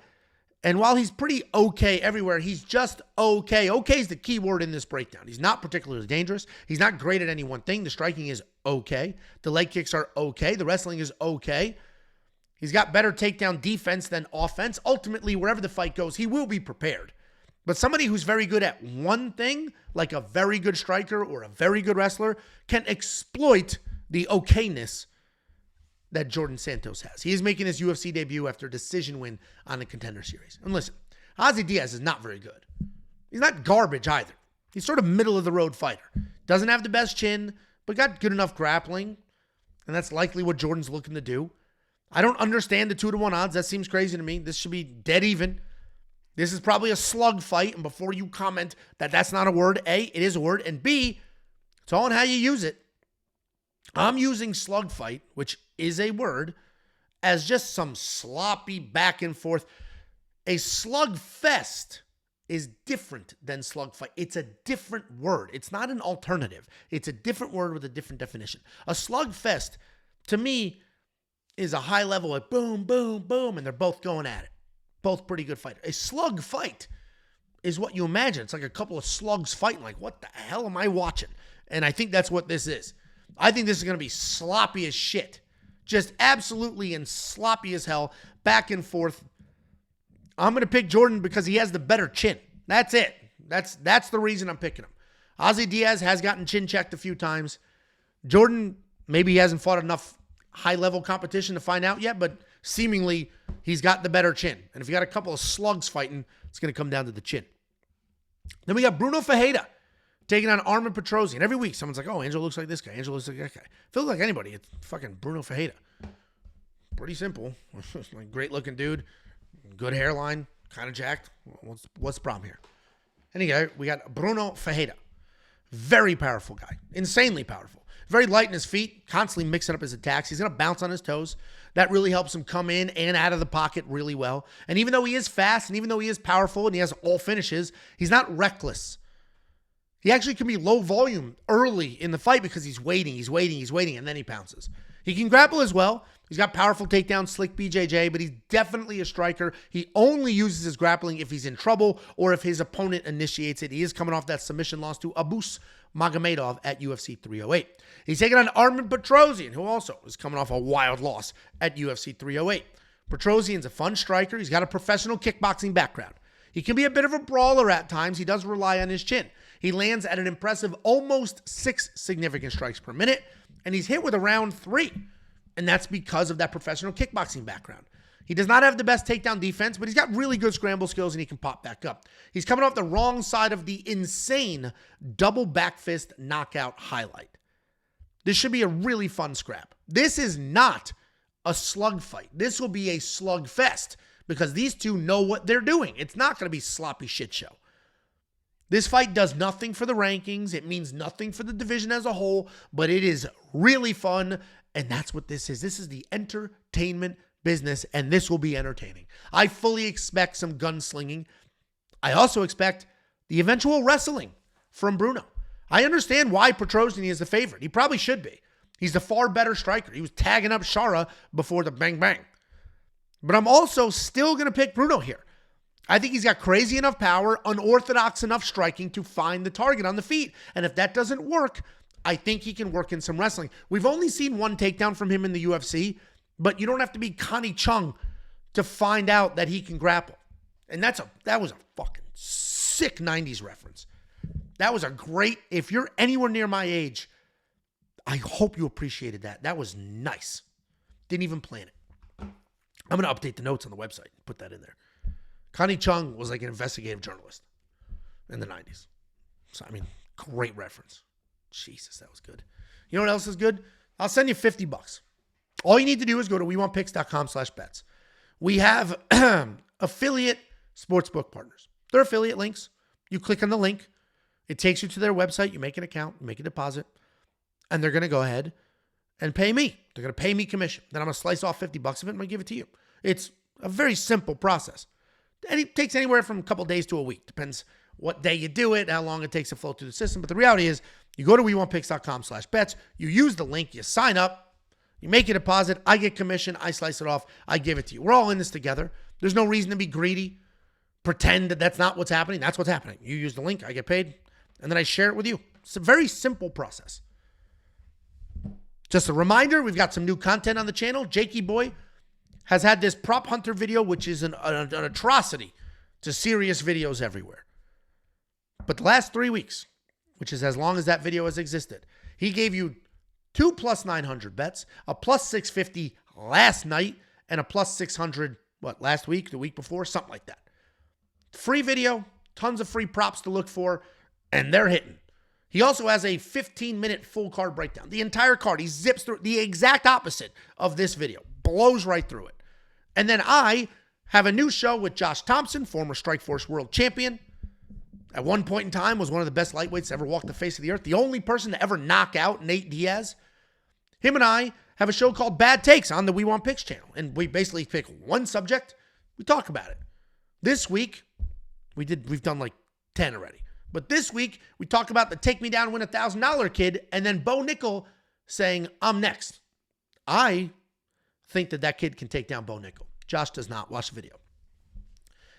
and while he's pretty okay everywhere, he's just okay. Okay is the key word in this breakdown. He's not particularly dangerous. He's not great at any one thing. The striking is okay. The leg kicks are okay. The wrestling is okay. He's got better takedown defense than offense. Ultimately, wherever the fight goes, he will be prepared. But somebody who's very good at one thing, like a very good striker or a very good wrestler, can exploit the okayness that Djorden Santos has. He is making his UFC debut after a decision win on the Contender Series. And listen, Ozzy Diaz is not very good. He's not garbage either. He's sort of middle-of-the-road fighter. Doesn't have the best chin, but got good enough grappling. And that's likely what Jordan's looking to do. I don't understand the 2-1 odds. That seems crazy to me. This should be dead even. This is probably a slug fight, and before you comment that that's not a word, A, it is a word, and B, it's all on how you use it. I'm using slug fight, which is a word, as just some sloppy back and forth. A slug fest is different than slug fight. It's a different word. It's not an alternative. It's a different word with a different definition. A slug fest, to me, is a high level of boom, boom, boom, and they're both going at it. Both pretty good fighters. A slug fight is what you imagine. It's like a couple of slugs fighting. Like, what the hell am I watching? And I think that's what this is. I think this is going to be sloppy as shit. Just absolutely and sloppy as hell. Back and forth. I'm going to pick Djorden because he has the better chin. That's it. That's the reason I'm picking him. Ozzy Diaz has gotten chin checked a few times. Djorden, maybe he hasn't fought enough high-level competition to find out yet, but seemingly he's got the better chin. And if you got a couple of slugs fighting, it's going to come down to the chin. Then we got Brunno Ferreira taking on Armen Petrosyan. Every week, someone's like, oh, Angelo looks like this guy. Angelo looks like that guy. Feels like anybody. It's fucking Brunno Ferreira. Pretty simple. Like, great-looking dude. Good hairline. Kind of jacked. What's the problem here? Anyway, we got Brunno Ferreira. Very powerful guy. Insanely powerful. Very light in his feet, constantly mixing up his attacks. He's going to bounce on his toes. That really helps him come in and out of the pocket really well. And even though he is fast and even though he is powerful and he has all finishes, he's not reckless. He actually can be low volume early in the fight because he's waiting, and then he pounces. He can grapple as well. He's got powerful takedowns, slick BJJ, but he's definitely a striker. He only uses his grappling if he's in trouble or if his opponent initiates it. He is coming off that submission loss to Abus Magomedov at UFC 308. He's taking on Armen Petrosyan, who also is coming off a wild loss at UFC 308. Petrosyan's a fun striker. He's got a professional kickboxing background. He can be a bit of a brawler at times. He does rely on his chin. He lands at an impressive almost 6 significant strikes per minute, and he's hit with around 3. And that's because of that professional kickboxing background. He does not have the best takedown defense, but he's got really good scramble skills and he can pop back up. He's coming off the wrong side of the insane double back fist knockout highlight. This should be a really fun scrap. This is not a slug fight. This will be a slug fest because these two know what they're doing. It's not going to be sloppy shit show. This fight does nothing for the rankings. It means nothing for the division as a whole, but it is really fun. And that's what this is. This is the entertainment business, and this will be entertaining. I fully expect some gunslinging. I also expect the eventual wrestling from Brunno. I understand why Petrosyan is the favorite. He probably should be. He's the far better striker. He was tagging up Shara before the bang bang. But I'm also still going to pick Brunno here. I think he's got crazy enough power, unorthodox enough striking to find the target on the feet. And if that doesn't work, I think he can work in some wrestling. We've only seen one takedown from him in the UFC, but you don't have to be Connie Chung to find out that he can grapple. And that was a fucking sick 90s reference. That was a great, if you're anywhere near my age, I hope you appreciated that. That was nice. Didn't even plan it. I'm going to update the notes on the website and put that in there. Connie Chung was like an investigative journalist in the 90s. So, I mean, great reference. Jesus, that was good. You know what else is good? I'll send you $50. All you need to do is go to WeWantPicks.com/bets. We have affiliate sportsbook partners. They're affiliate links. You click on the link. It takes you to their website. You make an account, you make a deposit, and they're going to go ahead and pay me. They're going to pay me commission. Then I'm going to slice off $50 of it and I'm going to give it to you. It's a very simple process. And it takes anywhere from a couple days to a week. Depends what day you do it, how long it takes to flow through the system. But the reality is, you go to WeWantPicks.com/bets, you use the link, you sign up, you make a deposit, I get commission, I slice it off, I give it to you. We're all in this together. There's no reason to be greedy, pretend that that's not what's happening. That's what's happening. You use the link, I get paid, and then I share it with you. It's a very simple process. Just a reminder, we've got some new content on the channel. Jakey Boy has had this prop hunter video, which is an atrocity to serious videos everywhere. But the last 3 weeks, which is as long as that video has existed, he gave you 2 plus 900 bets, a plus 650 last night, and a plus 600, last week, the week before, something like that. Free video, tons of free props to look for, and they're hitting. He also has a 15-minute full card breakdown. The entire card, he zips through the exact opposite of this video, blows right through it. And then I have a new show with Josh Thompson, former Strikeforce world champion. At one point in time, was one of the best lightweights to ever walk the face of the earth. The only person to ever knock out Nate Diaz. Him and I have a show called Bad Takes on the We Want Picks channel. And we basically pick one subject. We talk about it. This week, we've done like 10 already. But this week, we talk about the Take Me Down, Win $1,000 kid. And then Bo Nickel saying, I'm next. I think that kid can take down Bo Nickel. Josh does not. Watch the video.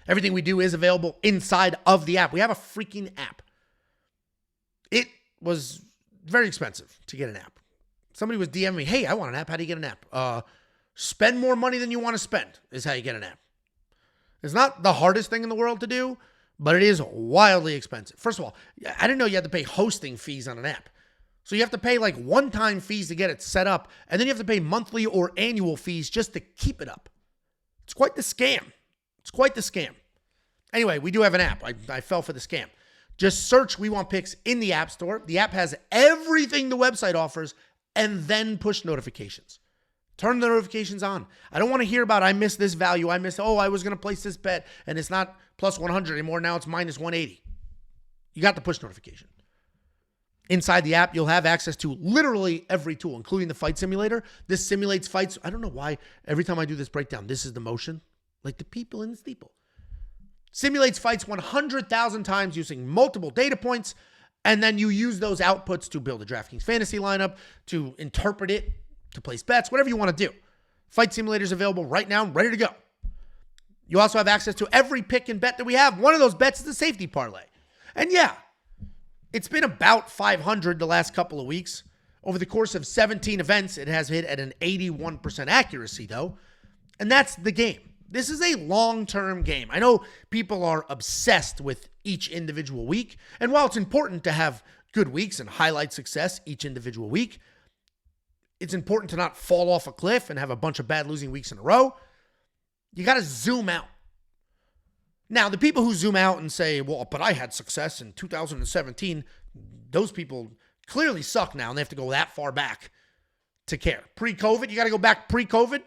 Everything we do is available inside of the app. We have a freaking app. It was very expensive to get an app. Somebody was DMing me, hey, I want an app. How do you get an app? Spend more money than you want to spend is how you get an app. It's not the hardest thing in the world to do, but it is wildly expensive. First of all, I didn't know you had to pay hosting fees on an app. So you have to pay like one-time fees to get it set up, and then you have to pay monthly or annual fees just to keep it up. It's quite the scam. It's quite the scam. Anyway, we do have an app. I fell for the scam. Just search We Want Picks in the App Store. The app has everything the website offers, and then push notifications. Turn the notifications on. I don't want to hear about, I missed this value. I was going to place this bet, and it's not plus 100 anymore. Now it's minus 180. You got the push notification. Inside the app, you'll have access to literally every tool, including the fight simulator. This simulates fights. I don't know why every time I do this breakdown, this is the motion, like the people in the steeple. Simulates fights 100,000 times using multiple data points, and then you use those outputs to build a DraftKings fantasy lineup, to interpret it, to place bets, whatever you want to do. Fight Simulator is available right now, ready to go. You also have access to every pick and bet that we have. One of those bets is the safety parlay. And yeah, it's been about 500 the last couple of weeks. Over the course of 17 events, it has hit at an 81% accuracy, though. And that's the game. This is a long-term game. I know people are obsessed with each individual week. And while it's important to have good weeks and highlight success each individual week, it's important to not fall off a cliff and have a bunch of bad losing weeks in a row. You got to zoom out. Now, the people who zoom out and say, well, but I had success in 2017, those people clearly suck now, and they have to go that far back to care. Pre-COVID, you got to go back pre-COVID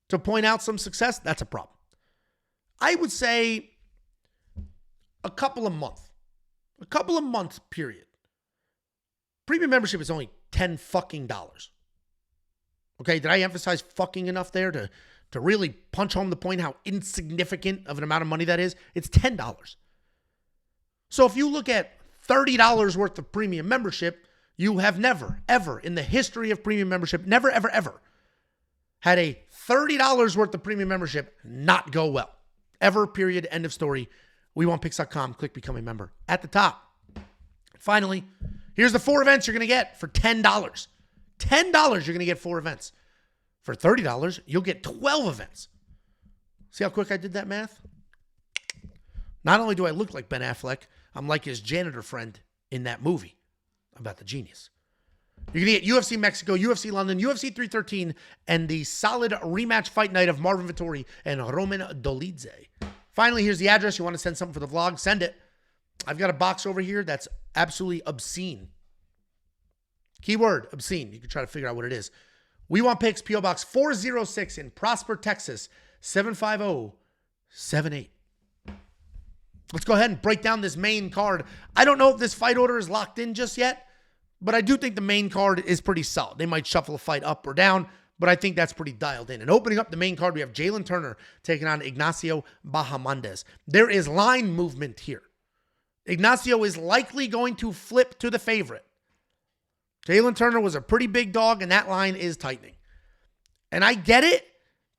to point out some success. That's a problem. I would say a couple of months period. Premium membership is only $10 fucking dollars. Okay, did I emphasize fucking enough there to really punch home the point how insignificant of an amount of money that is? It's $10. So if you look at $30 worth of premium membership, you have never, ever in the history of premium membership, never, ever, ever had a $30 worth of premium membership not go well. Ever, period, end of story. WeWantPicks.com, click become a member at the top. Finally, here's the 4 events you're going to get for $10. $10, you're going to get 4 events. For $30, you'll get 12 events. See how quick I did that math? Not only do I look like Ben Affleck, I'm like his janitor friend in that movie about the genius. You're going to get UFC Mexico, UFC London, UFC 313, and the solid rematch fight night of Marvin Vettori and Roman Dolidze. Finally, here's the address. You want to send something for the vlog? Send it. I've got a box over here that's absolutely obscene. Keyword, obscene. You can try to figure out what it is. We Want Picks, P.O. Box 406 in Prosper, Texas, 75078. Let's go ahead and break down this main card. I don't know if this fight order is locked in just yet, but I do think the main card is pretty solid. They might shuffle a fight up or down, but I think that's pretty dialed in. And opening up the main card, we have Jalin Turner taking on Ignacio Bahamondes. There is line movement here. Ignacio is likely going to flip to the favorite. Jalin Turner was a pretty big dog, and that line is tightening. And I get it,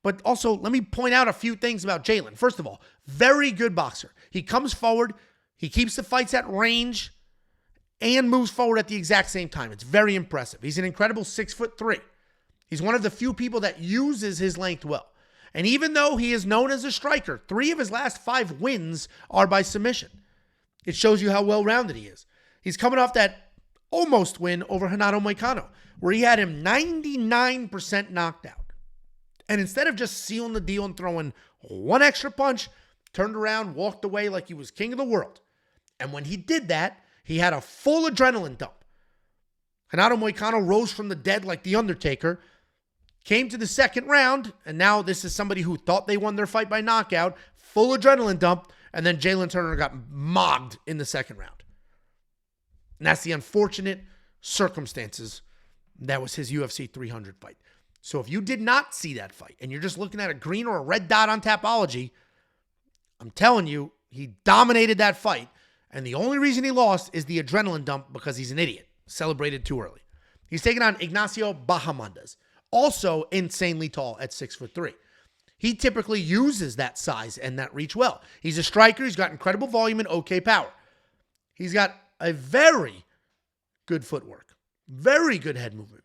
but also let me point out a few things about Jalin. First of all, very good boxer. He comes forward, he keeps the fights at range, and moves forward at the exact same time. It's very impressive. He's an incredible 6'3". He's one of the few people that uses his length well. And even though he is known as a striker, 3 of his last 5 wins are by submission. It shows you how well-rounded he is. He's coming off that almost win over Renato Moicano, where he had him 99% knocked out. And instead of just sealing the deal and throwing one extra punch, turned around, walked away like he was king of the world. And when he did that, he had a full adrenaline dump. Renato Moicano rose from the dead like The Undertaker, came to the second round, and now this is somebody who thought they won their fight by knockout, full adrenaline dump, and then Jalin Turner got mogged in the second round. And that's the unfortunate circumstances. That was his UFC 300 fight. So if you did not see that fight and you're just looking at a green or a red dot on Tapology, I'm telling you, he dominated that fight. And the only reason he lost is the adrenaline dump because he's an idiot. Celebrated too early. He's taking on Ignacio Bahamondes, also insanely tall at 6'3". He typically uses that size and that reach well. He's a striker. He's got incredible volume and okay power. He's got a very good footwork, very good head movement,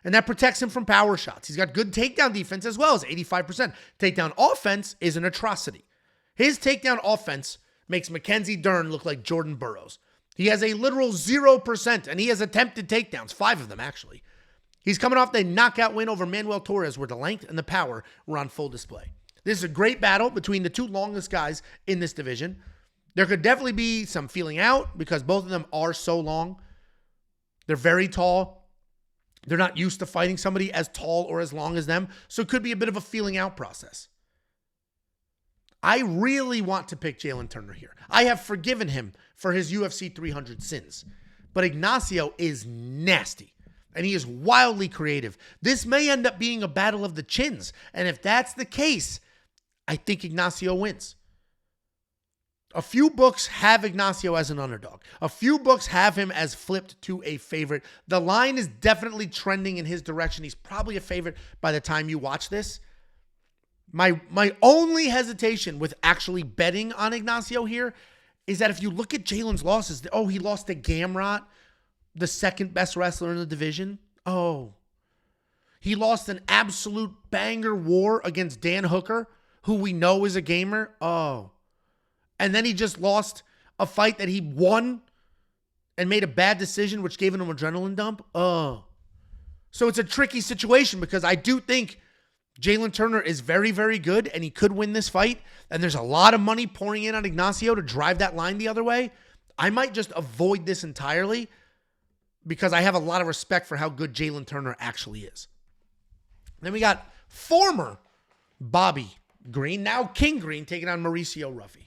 and that protects him from power shots. He's got good takedown defense as well as 85%. Takedown offense is an atrocity. His takedown offense makes Mackenzie Dern look like Jordan Burroughs. He has a literal 0%, and he has attempted takedowns, 5 of them actually. He's coming off the knockout win over Manuel Torres where the length and the power were on full display. This is a great battle between the 2 longest guys in this division. There could definitely be some feeling out because both of them are so long. They're very tall. They're not used to fighting somebody as tall or as long as them. So it could be a bit of a feeling out process. I really want to pick Jalin Turner here. I have forgiven him for his UFC 300 sins But Ignacio is nasty, and he is wildly creative. This may end up being a battle of the chins, and if that's the case, I think Ignacio wins. A few books have Ignacio as an underdog. A few books have him as flipped to a favorite. The line is definitely trending in his direction. He's probably a favorite by the time you watch this. My only hesitation with actually betting on Ignacio here is that if you look at Jalin's losses, he lost to Gamrot, the second best wrestler in the division. He lost an absolute banger war against Dan Hooker, who we know is a gamer. And then he just lost a fight that he won and made a bad decision, which gave him an adrenaline dump. So it's a tricky situation because I do think Jalin Turner is very, very good and he could win this fight. And there's a lot of money pouring in on Ignacio to drive that line the other way. I might just avoid this entirely because I have a lot of respect for how good Jalin Turner actually is. Then we got former Bobby Green, now King Green, taking on Mauricio Ruffy.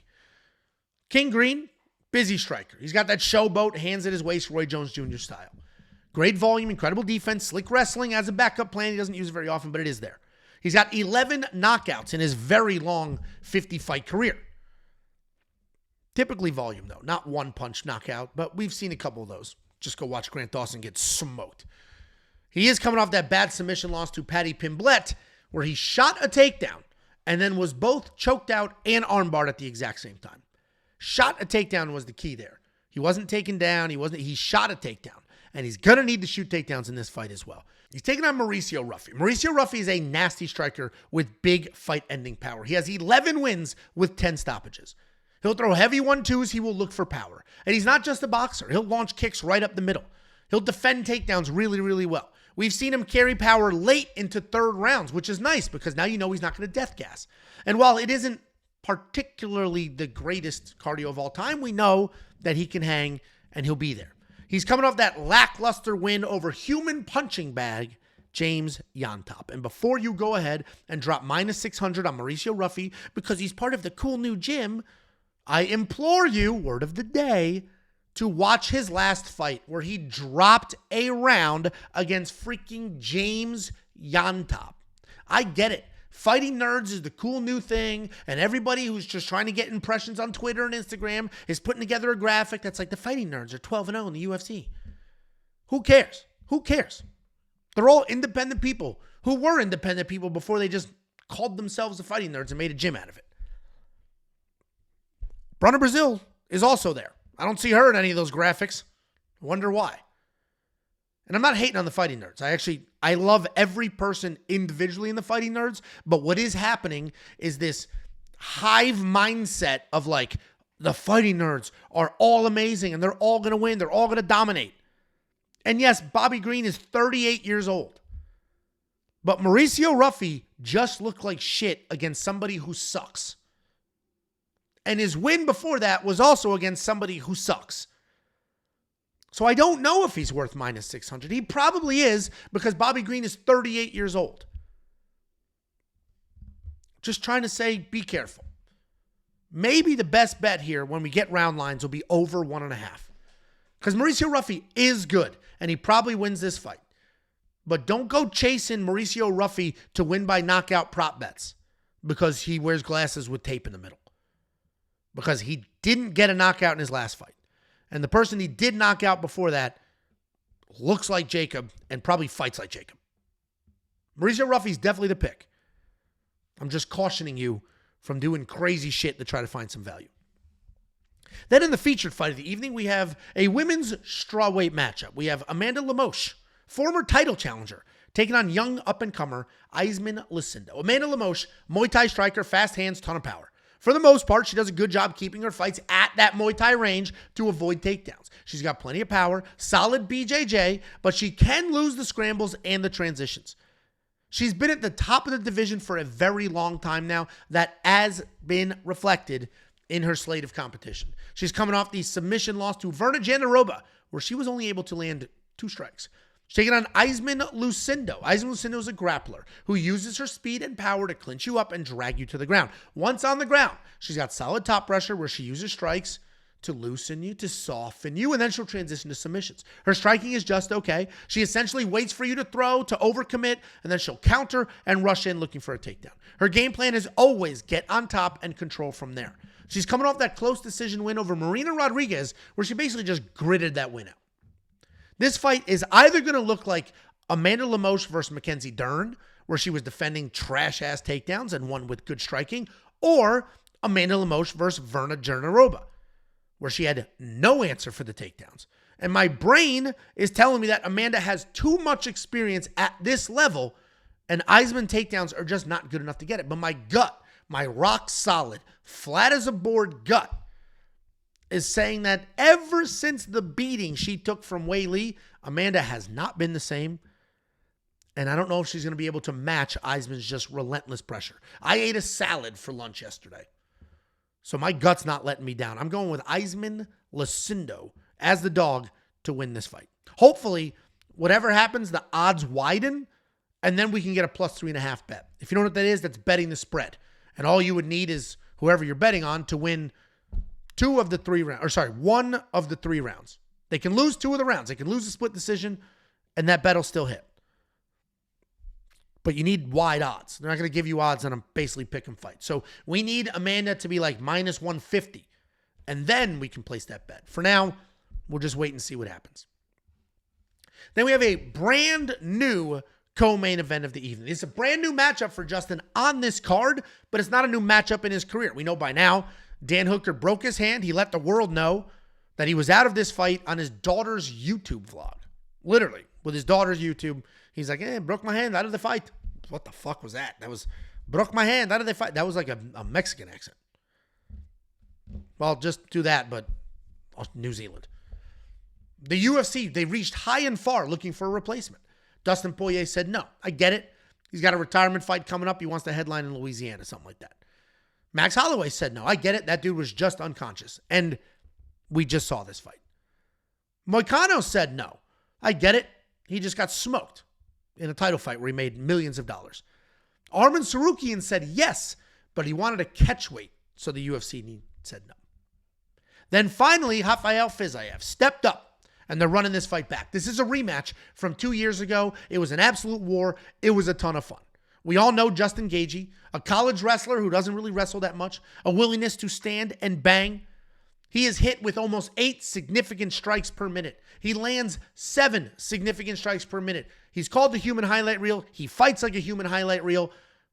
King Green, busy striker. He's got that showboat, hands at his waist, Roy Jones Jr. style. Great volume, incredible defense, slick wrestling as a backup plan. He doesn't use it very often, but it is there. He's got 11 knockouts in his very long 50-fight career. Typically volume, though. Not one-punch knockout, but we've seen a couple of those. Just go watch Grant Dawson get smoked. He is coming off that bad submission loss to Paddy Pimblett, where he shot a takedown and then was both choked out and armbarred at the exact same time. Shot a takedown was the key there. He wasn't taken down. He shot a takedown. And he's going to need to shoot takedowns in this fight as well. He's taking on Mauricio Ruffy. Mauricio Ruffy is a nasty striker with big fight-ending power. He has 11 wins with 10 stoppages. He'll throw heavy 1-2s. He will look for power. And he's not just a boxer. He'll launch kicks right up the middle. He'll defend takedowns really, really well. We've seen him carry power late into third rounds, which is nice because now you know he's not going to death gas. And while it isn't particularly the greatest cardio of all time, we know that he can hang and he'll be there. He's coming off that lackluster win over human punching bag, James Yontop. And before you go ahead and drop -600 on Mauricio Ruffy because he's part of the cool new gym, I implore you, word of the day, to watch his last fight where he dropped a round against freaking James Yontop. I get it. Fighting nerds is the cool new thing, and everybody who's just trying to get impressions on Twitter and Instagram is putting together a graphic that's like the fighting nerds are 12-0 in the UFC. Who cares? Who cares? They're all independent people who were independent people before they just called themselves the fighting nerds and made a gym out of it. Brunno Brazil is also there. I don't see her in any of those graphics. I wonder why. And I'm not hating on the fighting nerds. I love every person individually in the fighting nerds, but what is happening is this hive mindset of like, the fighting nerds are all amazing and they're all going to win. They're all going to dominate. And yes, Bobby Green is 38 years old. But Mauricio Ruffy just looked like shit against somebody who sucks. And his win before that was also against somebody who sucks. So I don't know if he's worth -600. He probably is because Bobby Green is 38 years old. Just trying to say, be careful. Maybe the best bet here when we get round lines will be over 1.5. Because Mauricio Ruffy is good and he probably wins this fight. But don't go chasing Mauricio Ruffy to win by knockout prop bets because he wears glasses with tape in the middle. Because he didn't get a knockout in his last fight. And the person he did knock out before that looks like Jacob and probably fights like Jacob. Mauricio Ruffy's definitely the pick. I'm just cautioning you from doing crazy shit to try to find some value. Then in the featured fight of the evening, we have a women's strawweight matchup. We have Amanda Lemos, former title challenger, taking on young up-and-comer Iasmin Lucindo. Amanda Lemos, Muay Thai striker, fast hands, ton of power. For the most part, she does a good job keeping her fights at that Muay Thai range to avoid takedowns. She's got plenty of power, solid BJJ, but she can lose the scrambles and the transitions. She's been at the top of the division for a very long time now. That has been reflected in her slate of competition. She's coming off the submission loss to Verna Jandiroba, where she was only able to land 2 strikes. She's taking on Iasmin Lucindo. Iasmin Lucindo is a grappler who uses her speed and power to clinch you up and drag you to the ground. Once on the ground, she's got solid top pressure where she uses strikes to loosen you, to soften you, and then she'll transition to submissions. Her striking is just okay. She essentially waits for you to throw, to overcommit, and then she'll counter and rush in looking for a takedown. Her game plan is always get on top and control from there. She's coming off that close decision win over Marina Rodriguez, where she basically just gritted that win out. This fight is either going to look like Amanda Lemos versus Mackenzie Dern, where she was defending trash-ass takedowns and won with good striking, or Amanda Lemos versus Verna Jernarova, where she had no answer for the takedowns. And my brain is telling me that Amanda has too much experience at this level, and Iasmin takedowns are just not good enough to get it. But my gut, my rock solid, flat as a board gut, is saying that ever since the beating she took from Wei Li, Amanda has not been the same. And I don't know if she's going to be able to match Iasmin's just relentless pressure. I ate a salad for lunch yesterday, so my gut's not letting me down. I'm going with Iasmin Lucindo as the dog to win this fight. Hopefully, whatever happens, the odds widen, and then we can get a plus 3.5 bet. If you know what that is, that's betting the spread. And all you would need is whoever you're betting on to win one of the 3 rounds. They can lose 2 of the rounds. They can lose a split decision, and that bet will still hit. But you need wide odds. They're not going to give you odds on a basically pick 'em fight. So we need Amanda to be like minus 150, and then we can place that bet. For now, we'll just wait and see what happens. Then we have a brand new co-main event of the evening. It's a brand new matchup for Justin on this card, but it's not a new matchup in his career. We know by now Dan Hooker broke his hand. He let the world know that he was out of this fight on his daughter's YouTube vlog. Literally, with his daughter's YouTube. He's like, broke my hand out of the fight. What the fuck was that? That was, broke my hand out of the fight. That was like a Mexican accent. Well, just do that, but New Zealand. The UFC, they reached high and far looking for a replacement. Dustin Poirier said, no, I get it. He's got a retirement fight coming up. He wants to headline in Louisiana, something like that. Max Holloway said, no, I get it. That dude was just unconscious. And we just saw this fight. Moicano said, no, I get it. He just got smoked in a title fight where he made millions of dollars. Armen Sarukian said yes, but he wanted a catch weight, so the UFC said no. Then finally, Rafael Fiziev stepped up, and they're running this fight back. This is a rematch from 2 years ago. It was an absolute war. It was a ton of fun. We all know Justin Gaethje, a college wrestler who doesn't really wrestle that much, a willingness to stand and bang. He is hit with almost 8 significant strikes per minute. He lands 7 significant strikes per minute. He's called the human highlight reel. He fights like a human highlight reel,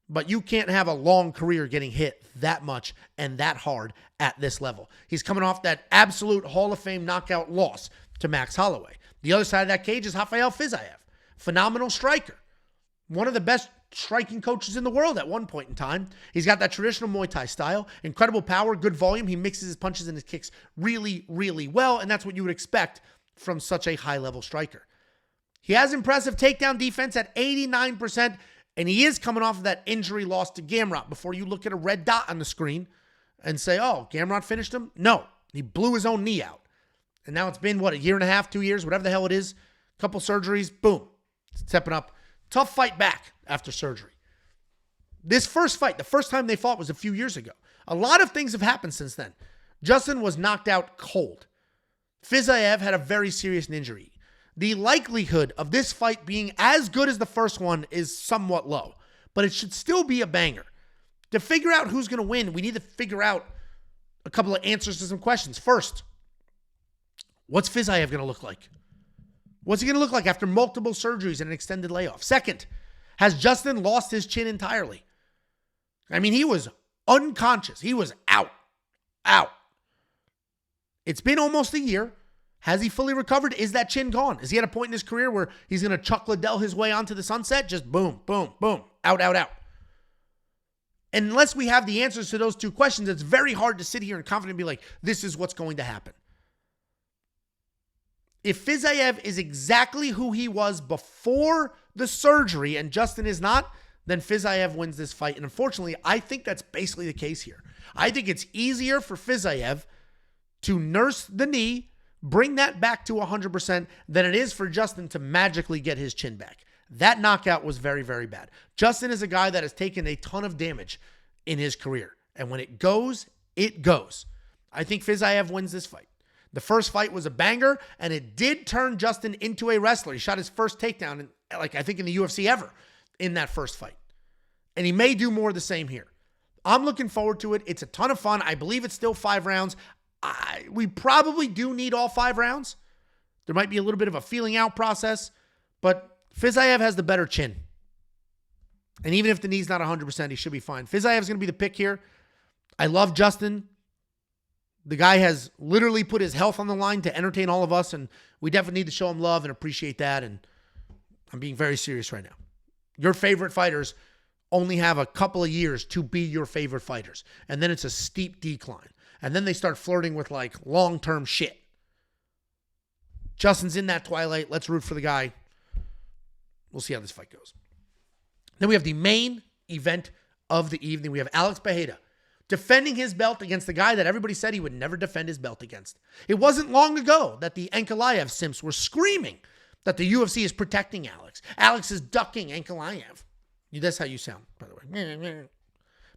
but you can't have a long career getting hit that much and that hard at this level. He's coming off that absolute Hall of Fame knockout loss to Max Holloway. The other side of that cage is Rafael Fiziev, phenomenal striker, one of the best striking coaches in the world at one point in time. He's got that traditional Muay Thai style, incredible power, good volume. He mixes his punches and his kicks really, really well, and that's what you would expect from such a high-level striker. He has impressive takedown defense at 89%, and he is coming off of that injury loss to Gamrot. Before you look at a red dot on the screen and say, oh, Gamrot finished him? No, he blew his own knee out. And now it's been, a year and a half, 2 years, whatever the hell it is, couple surgeries, boom, stepping up. Tough fight back after surgery. This first fight, the first time they fought was a few years ago. A lot of things have happened since then. Justin was knocked out cold. Fiziev had a very serious injury. The likelihood of this fight being as good as the first one is somewhat low, but it should still be a banger. To figure out who's going to win, we need to figure out a couple of answers to some questions. First, what's Fiziev going to look like? What's he going to look like after multiple surgeries and an extended layoff? Second, has Justin lost his chin entirely? I mean, he was unconscious. He was out. It's been almost a year. Has he fully recovered? Is that chin gone? Is he at a point in his career where he's going to Chuck Liddell his way onto the sunset? Just boom, boom, boom, out. And unless we have the answers to those 2 questions, it's very hard to sit here and confidently be like, this is what's going to happen. If Fiziev is exactly who he was before the surgery and Justin is not, then Fiziev wins this fight. And unfortunately, I think that's basically the case here. I think it's easier for Fiziev to nurse the knee, bring that back to 100% than it is for Justin to magically get his chin back. That knockout was very, very bad. Justin is a guy that has taken a ton of damage in his career. And when it goes, it goes. I think Fiziev wins this fight. The first fight was a banger, and it did turn Justin into a wrestler. He shot his first takedown, I think in the UFC ever, in that first fight. And he may do more of the same here. I'm looking forward to it. It's a ton of fun. I believe it's still 5 rounds. We probably do need all 5 rounds. There might be a little bit of a feeling out process, but Fiziev has the better chin. And even if the knee's not 100%, he should be fine. Fiziev's going to be the pick here. I love Justin. The guy has literally put his health on the line to entertain all of us, and we definitely need to show him love and appreciate that, and I'm being very serious right now. Your favorite fighters only have a couple of years to be your favorite fighters, and then it's a steep decline, and then they start flirting with like long-term shit. Justin's in that twilight. Let's root for the guy. We'll see how this fight goes. Then we have the main event of the evening. We have Alex Pereira defending his belt against the guy that everybody said he would never defend his belt against. It wasn't long ago that the Ankalaev simps were screaming that the UFC is protecting Alex. Alex is ducking Ankalaev. That's how you sound, by the way.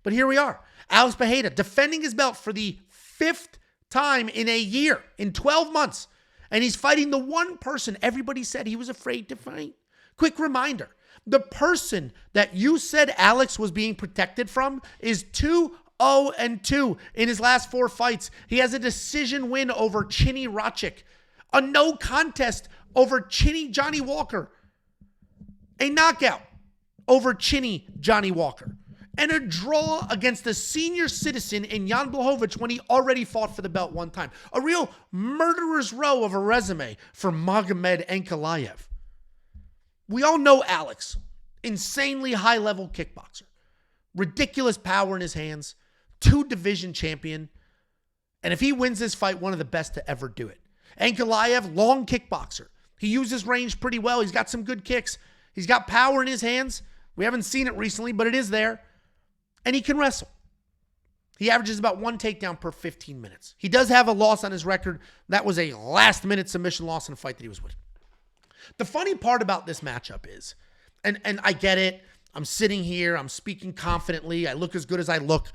But here we are. Alex Pereira defending his belt for the 5th time in a year, in 12 months. And he's fighting the one person everybody said he was afraid to fight. Quick reminder. The person that you said Alex was being protected from is 2-0-2 in his last 4 fights. He has a decision win over Chinny Rachik, a no contest over Chinny Johnny Walker, a knockout over Chinny Johnny Walker, and a draw against the senior citizen in Jan Blachowicz when he already fought for the belt one time. A real murderer's row of a resume for Magomed Ankalaev. We all know Alex, insanely high-level kickboxer, ridiculous power in his hands, 2-division champion, and if he wins this fight, one of the best to ever do it. Ankalaev, long kickboxer. He uses range pretty well. He's got some good kicks. He's got power in his hands. We haven't seen it recently, but it is there. And he can wrestle. He averages about 1 takedown per 15 minutes. He does have a loss on his record. That was a last-minute submission loss in a fight that he was winning. The funny part about this matchup is, and I get it, I'm sitting here, I'm speaking confidently, I look as good as I look.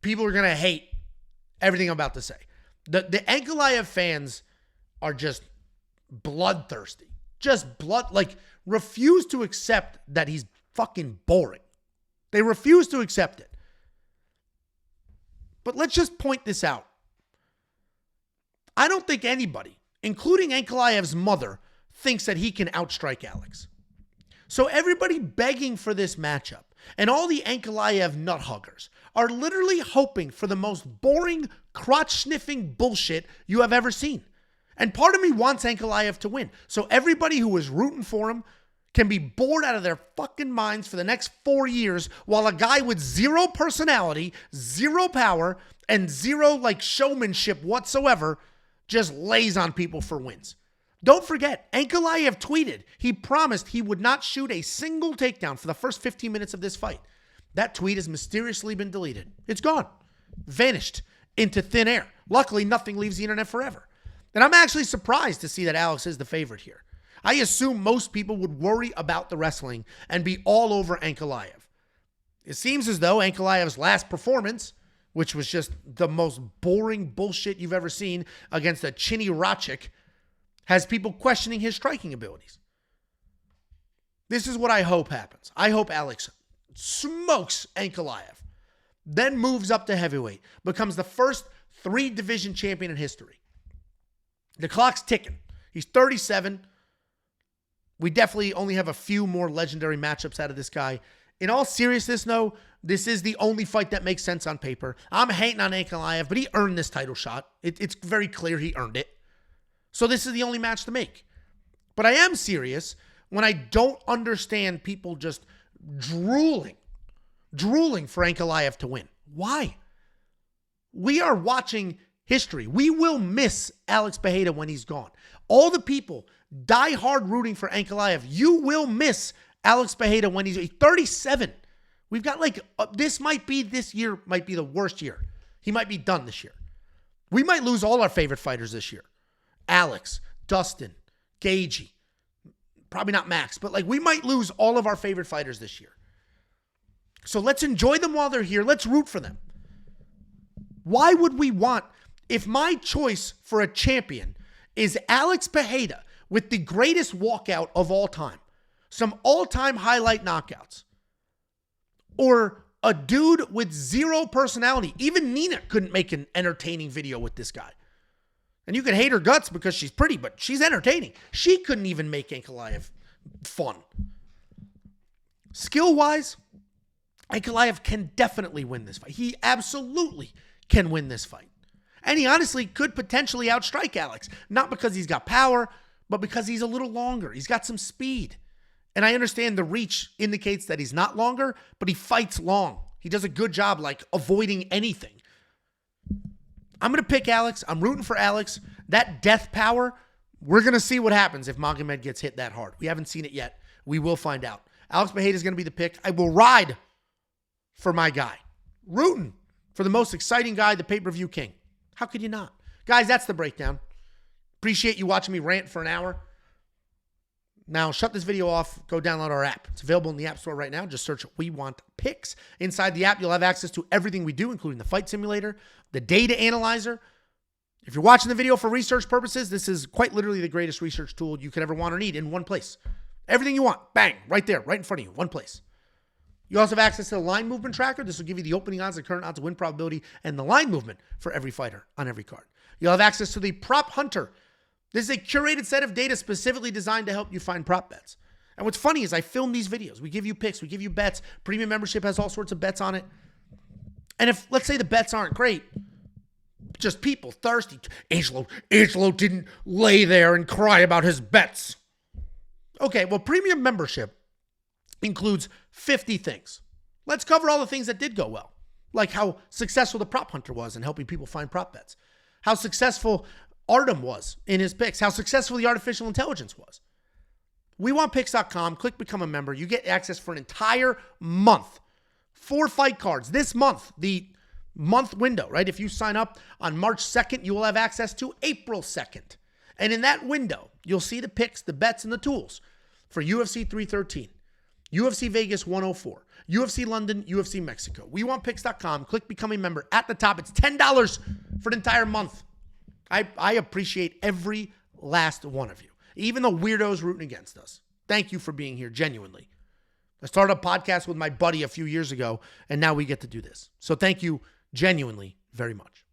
People are going to hate everything I'm about to say. The Ankalaev fans are just bloodthirsty. Refuse to accept that he's fucking boring. They refuse to accept it. But let's just point this out. I don't think anybody, including Ankalaev's mother, thinks that he can outstrike Alex. So everybody begging for this matchup and all the Ankalaev nut huggers are literally hoping for the most boring, crotch-sniffing bullshit you have ever seen. And part of me wants Ankalaev to win. So everybody who is rooting for him can be bored out of their fucking minds for the next 4 years while a guy with 0 personality, 0 power, and 0 showmanship whatsoever just lays on people for wins. Don't forget, Ankalaev tweeted he promised he would not shoot a single takedown for the first 15 minutes of this fight. That tweet has mysteriously been deleted. It's gone. Vanished into thin air. Luckily, nothing leaves the internet forever. And I'm actually surprised to see that Alex is the favorite here. I assume most people would worry about the wrestling and be all over Ankalaev. It seems as though Ankalaev's last performance, which was just the most boring bullshit you've ever seen against a Chinny Rachik, has people questioning his striking abilities. This is what I hope happens. I hope Alex smokes Ankalaev, then moves up to heavyweight, becomes the first 3-division champion in history. The clock's ticking. He's 37. We definitely only have a few more legendary matchups out of this guy. In all seriousness, no, this is the only fight that makes sense on paper. I'm hating on Ankalaev, but he earned this title shot. It's very clear he earned it. So this is the only match to make. But I am serious when I don't understand people just drooling for Ankalaev to win. Why? We are watching history. We will miss Alex Pereira when he's gone. All the people die hard rooting for Ankalaev. You will miss Alex Pereira when he's 37. We've got this year might be the worst year. He might be done this year. We might lose all our favorite fighters this year. Alex, Dustin, Gaethje, probably not Max, but we might lose all of our favorite fighters this year. So let's enjoy them while they're here. Let's root for them. Why would we want, If my choice for a champion is Alex Pereira with the greatest walkout of all time, some all-time highlight knockouts, or a dude with zero personality, even Nina couldn't make an entertaining video with this guy. And you can hate her guts because she's pretty, but she's entertaining. She couldn't even make Ankalaev fun. Skill-wise, Ankalaev can definitely win this fight. He absolutely can win this fight. And he honestly could potentially outstrike Alex. Not because he's got power, but because he's a little longer. He's got some speed. And I understand the reach indicates that he's not longer, but he fights long. He does a good job, like, avoiding anything. I'm going to pick Alex. I'm rooting for Alex. That death power, we're going to see what happens if Magomed gets hit that hard. We haven't seen it yet. We will find out. Alex Pereira is going to be the pick. I will ride for my guy. Rooting for the most exciting guy, the pay-per-view king. How could you not? Guys, that's the breakdown. Appreciate you watching me rant for an hour. Now, shut this video off. Go download our app. It's available in the App Store right now. Just search We Want Picks. Inside the app, you'll have access to everything we do, including the fight simulator, the data analyzer. If you're watching the video for research purposes, this is quite literally the greatest research tool you could ever want or need in one place. Everything you want, bang, right there, right in front of you, one place. You also have access to the line movement tracker. This will give you the opening odds, the current odds, the win probability, and the line movement for every fighter on every card. You'll have access to the Prop Hunter. This is a curated set of data specifically designed to help you find prop bets. And what's funny is I film these videos. We give you picks. We give you bets. Premium membership has all sorts of bets on it. And if, let's say, the bets aren't great, just people thirsty. Angelo didn't lay there and cry about his bets. Okay, well, premium membership includes 50 things. Let's cover all the things that did go well, like how successful the Prop Hunter was in helping people find prop bets, how successful Artem was in his picks, how successful the artificial intelligence was. WeWantPicks.com, click Become a Member. You get access for an entire month. 4 fight cards this month, the month window, right? If you sign up on March 2nd, you will have access to April 2nd. And in that window, you'll see the picks, the bets, and the tools for UFC 313, UFC Vegas 104, UFC London, UFC Mexico. WeWantPicks.com, click Become a Member. At the top, it's $10 for an entire month. I appreciate every last one of you, even the weirdos rooting against us. Thank you for being here, genuinely. I started a podcast with my buddy a few years ago, and now we get to do this. So thank you genuinely very much.